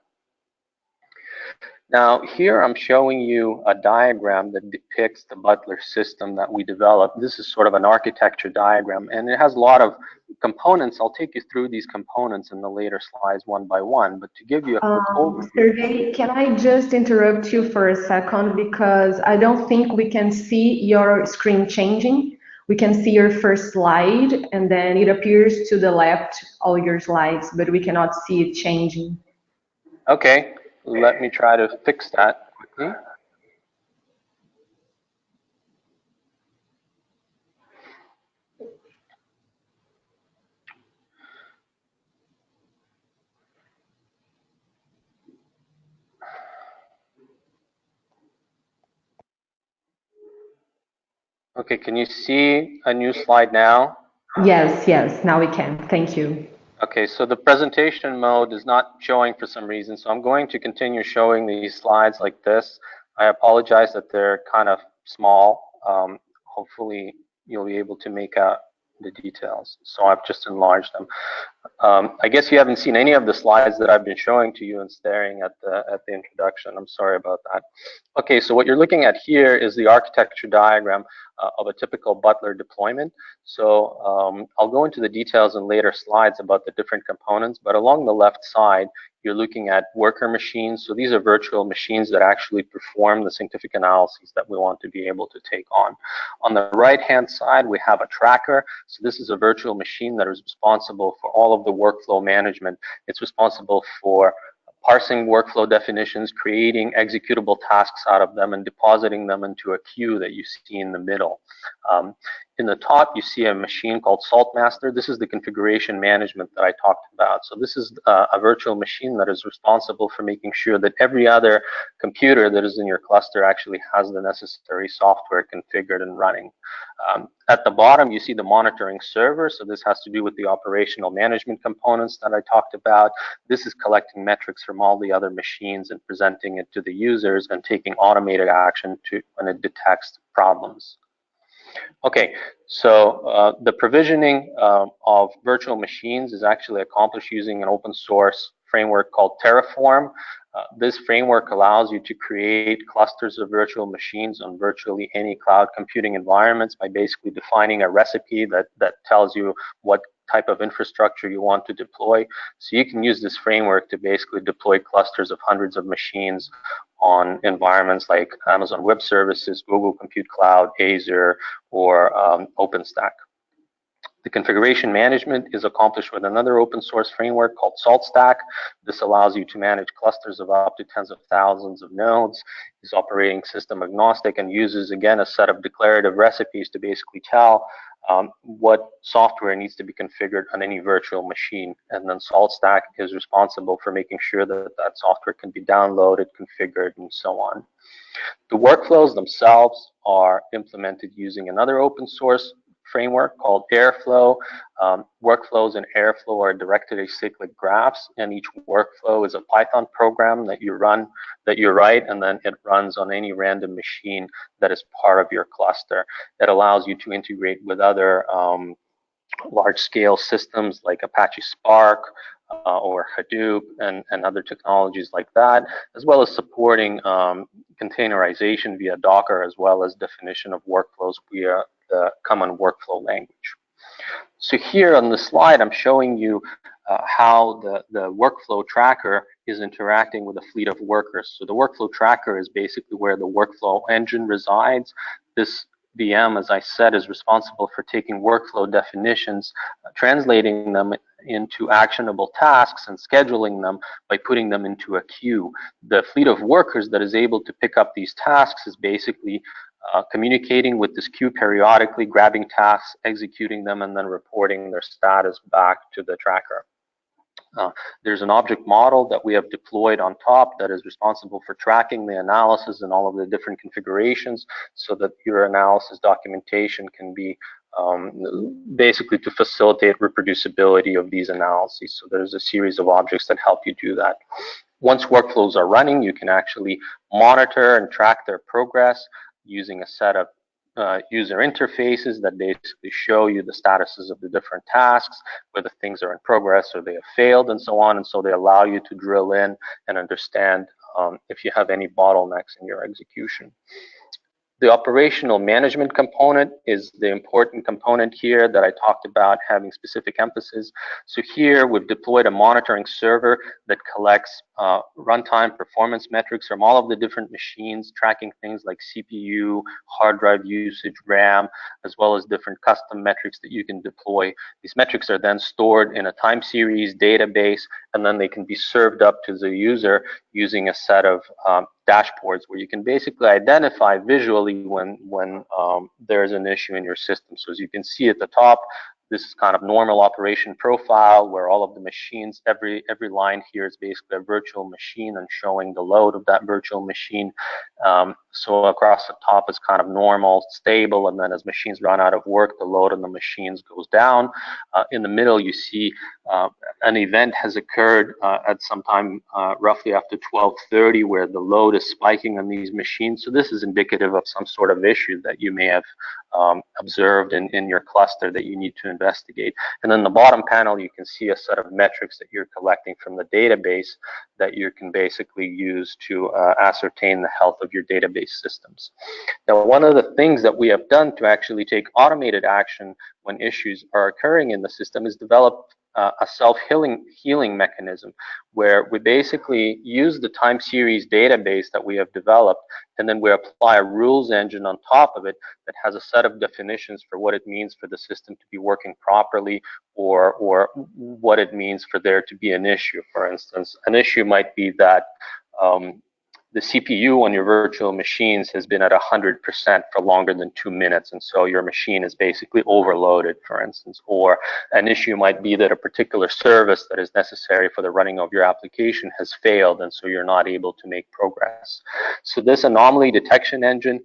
Now, here I'm showing you a diagram that depicts the Butler system that we developed. This is sort of an architecture diagram, and it has a lot of components. I'll take you through these components in the later slides one by one, but to give you a quick overview. Sergey, can I just interrupt you for a second, because I don't think we can see your screen changing. We can see your first slide, and then it appears to the left, all your slides, but we cannot see it changing. Okay, let me try to fix that quickly. Okay, can you see a new slide now? Yes, now we can. Thank you. Okay, so the presentation mode is not showing for some reason, so I'm going to continue showing these slides like this. I apologize that they're kind of small. Hopefully you'll be able to make out the details. So I've just enlarged them. I guess you haven't seen any of the slides that I've been showing to you and staring at the introduction. I'm sorry about that. Okay, so what you're looking at here is the architecture diagram of a typical Butler deployment. So I'll go into the details in later slides about the different components, but along the left side, you're looking at worker machines. So these are virtual machines that actually perform the scientific analyses that we want to be able to take on. On the right-hand side, we have a tracker. So this is a virtual machine that is responsible for all of the workflow management. It's responsible for parsing workflow definitions, creating executable tasks out of them, and depositing them into a queue that you see in the middle. In the top, you see a machine called Saltmaster. This is the configuration management that I talked about. So this is a virtual machine that is responsible for making sure that every other computer that is in your cluster actually has the necessary software configured and running. At the bottom, you see the monitoring server. So this has to do with the operational management components that I talked about. This is collecting metrics from all the other machines and presenting it to the users and taking automated action when it detects problems. Okay, so the provisioning of virtual machines is actually accomplished using an open source framework called Terraform. This framework allows you to create clusters of virtual machines on virtually any cloud computing environments by basically defining a recipe that tells you what type of infrastructure you want to deploy. So you can use this framework to basically deploy clusters of hundreds of machines on environments like Amazon Web Services, Google Compute Cloud, Azure, or OpenStack. The configuration management is accomplished with another open source framework called SaltStack. This allows you to manage clusters of up to tens of thousands of nodes, is operating system agnostic, and uses, again, a set of declarative recipes to basically tell what software needs to be configured on any virtual machine. And then SaltStack is responsible for making sure that that software can be downloaded, configured, and so on. The workflows themselves are implemented using another open source framework called Airflow. Workflows in Airflow are directed acyclic graphs, and each workflow is a Python program that you write, and then it runs on any random machine that is part of your cluster. It allows you to integrate with other large-scale systems like Apache Spark or Hadoop and other technologies like that, as well as supporting containerization via Docker, as well as definition of workflows via the common workflow language. So here on the slide, I'm showing you how the workflow tracker is interacting with a fleet of workers. So the workflow tracker is basically where the workflow engine resides. This VM, as I said, is responsible for taking workflow definitions, translating them into actionable tasks, and scheduling them by putting them into a queue. The fleet of workers that is able to pick up these tasks is basically communicating with this queue periodically, grabbing tasks, executing them, and then reporting their status back to the tracker. There's an object model that we have deployed on top that is responsible for tracking the analysis and all of the different configurations, so that your analysis documentation can be basically to facilitate reproducibility of these analyses. So there's a series of objects that help you do that. Once workflows are running, you can actually monitor and track their progress using a set of user interfaces that basically show you the statuses of the different tasks, whether things are in progress or they have failed, and so on. And so they allow you to drill in and understand if you have any bottlenecks in your execution. The operational management component is the important component here that I talked about having specific emphasis. So here we've deployed a monitoring server that collects runtime performance metrics from all of the different machines, tracking things like CPU, hard drive usage, RAM, as well as different custom metrics that you can deploy. These metrics are then stored in a time series database, and then they can be served up to the user using a set of dashboards where you can basically identify visually when there's an issue in your system. So as you can see at the top, this is kind of normal operation profile where all of the machines, every line here is basically a virtual machine and showing the load of that virtual machine. So across the top is kind of normal, stable, and then as machines run out of work, the load on the machines goes down. In the middle, you see an event has occurred at some time roughly after 12:30 where the load is spiking on these machines. So this is indicative of some sort of issue that you may have observed in your cluster that you need to investigate. And then the bottom panel, you can see a set of metrics that you're collecting from the database that you can basically use to ascertain the health of your database systems. Now, one of the things that we have done to actually take automated action when issues are occurring in the system is develop a self-healing mechanism where we basically use the time series database that we have developed, and then we apply a rules engine on top of it that has a set of definitions for what it means for the system to be working properly, or what it means for there to be an issue. For instance, an issue might be that the CPU on your virtual machines has been at 100% for longer than 2 minutes, and so your machine is basically overloaded, for instance. Or an issue might be that a particular service that is necessary for the running of your application has failed, and so you're not able to make progress. So this anomaly detection engine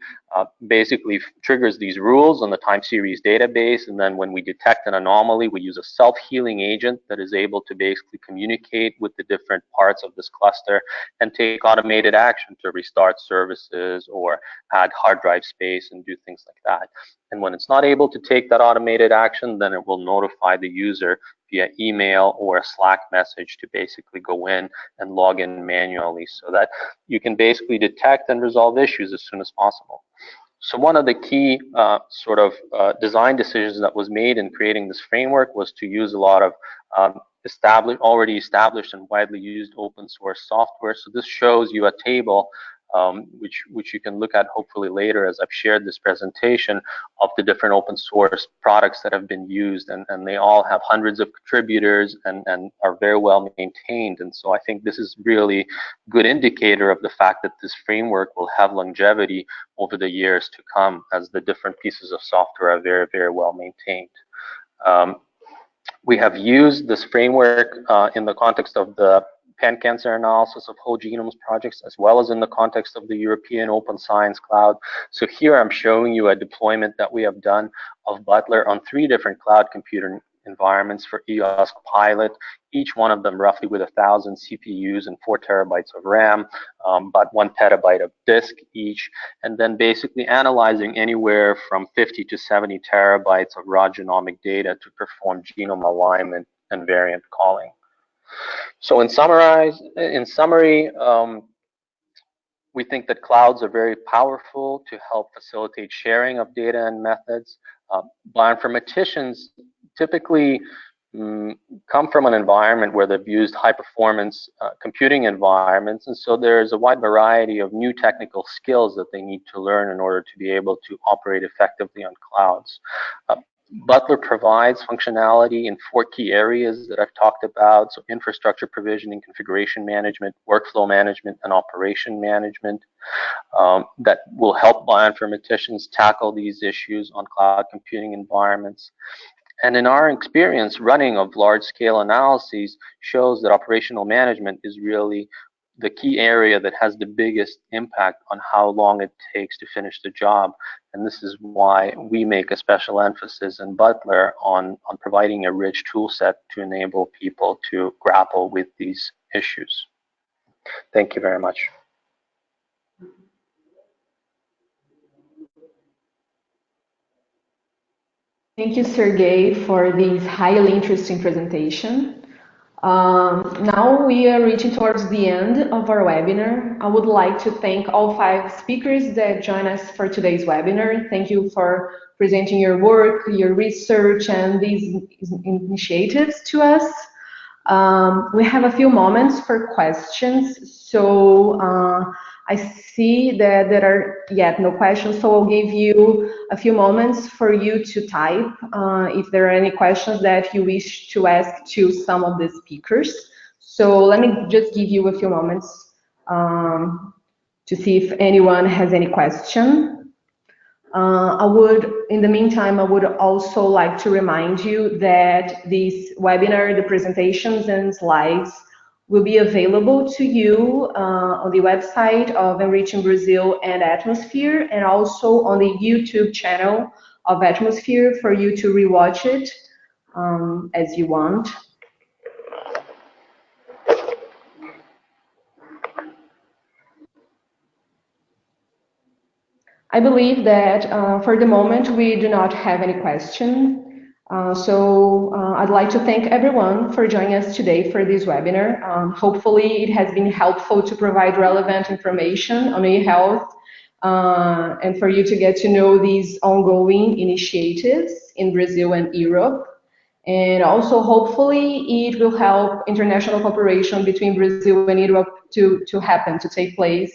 basically triggers these rules on the time series database, and then when we detect an anomaly, we use a self-healing agent that is able to basically communicate with the different parts of this cluster and take automated action to restart services or add hard drive space and do things like that. And when it's not able to take that automated action, then it will notify the user via email or a Slack message to basically go in and log in manually so that you can basically detect and resolve issues as soon as possible. So one of the key design decisions that was made in creating this framework was to use a lot of already established and widely used open source software. So this shows you a table which you can look at hopefully later as I've shared this presentation of the different open source products that have been used, and they all have hundreds of contributors and are very well maintained. And so I think this is really good indicator of the fact that this framework will have longevity over the years to come as the different pieces of software are very, very well maintained. We have used this framework in the context of the pan-cancer analysis of whole genomes projects, as well as in the context of the European Open Science Cloud. So here I'm showing you a deployment that we have done of Butler on 3 different cloud computing environments for EOSC pilot, each one of them roughly with 1,000 CPUs and 4 terabytes of RAM, but 1 petabyte of disk each, and then basically analyzing anywhere from 50 to 70 terabytes of raw genomic data to perform genome alignment and variant calling. So in summary, we think that clouds are very powerful to help facilitate sharing of data and methods. Bioinformaticians typically come from an environment where they've used high performance computing environments, and so there's a wide variety of new technical skills that they need to learn in order to be able to operate effectively on clouds. Butler provides functionality in 4 key areas that I've talked about, so infrastructure provisioning, configuration management, workflow management, and operation management, that will help bioinformaticians tackle these issues on cloud computing environments. And in our experience, running of large-scale analyses shows that operational management is really the key area that has the biggest impact on how long it takes to finish the job. And this is why we make a special emphasis in Butler on providing a rich tool set to enable people to grapple with these issues. Thank you very much. Thank you, Sergey, for this highly interesting presentation. Now we are reaching towards the end of our webinar. I would like to thank all 5 speakers that joined us for today's webinar. Thank you for presenting your work, your research, and these initiatives to us. We have a few moments for questions, so I see that there are yet no questions, so I'll give you a few moments for you to type if there are any questions that you wish to ask to some of the speakers. So let me just give you a few moments to see if anyone has any question. In the meantime, I would also like to remind you that this webinar, the presentations and slides will be available to you on the website of ENRICH in Brazil and Atmosphere, and also on the YouTube channel of Atmosphere for you to rewatch it as you want. I believe that for the moment we do not have any question. I'd like to thank everyone for joining us today for this webinar. Hopefully it has been helpful to provide relevant information on eHealth and for you to get to know these ongoing initiatives in Brazil and Europe. And also hopefully it will help international cooperation between Brazil and Europe to take place,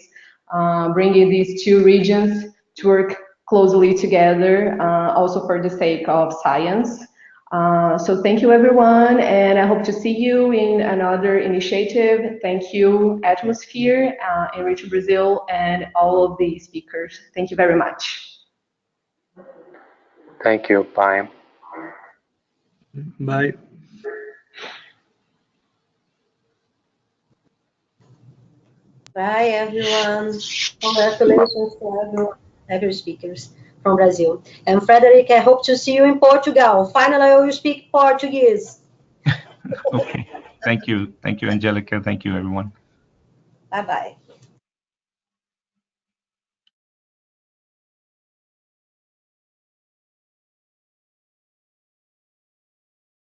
bringing these 2 regions to work closely together, also for the sake of science. So thank you everyone, and I hope to see you in another initiative. Thank you Atmosphere, ENRICH Brazil, and all of the speakers. Thank you very much. Thank you, bye. Bye. Bye, everyone. Congratulations to every speakers from Brazil. And Frederic, I hope to see you in Portugal. Finally, I will speak Portuguese. Okay. Thank you. Thank you, Angelica. Thank you, everyone. Bye-bye.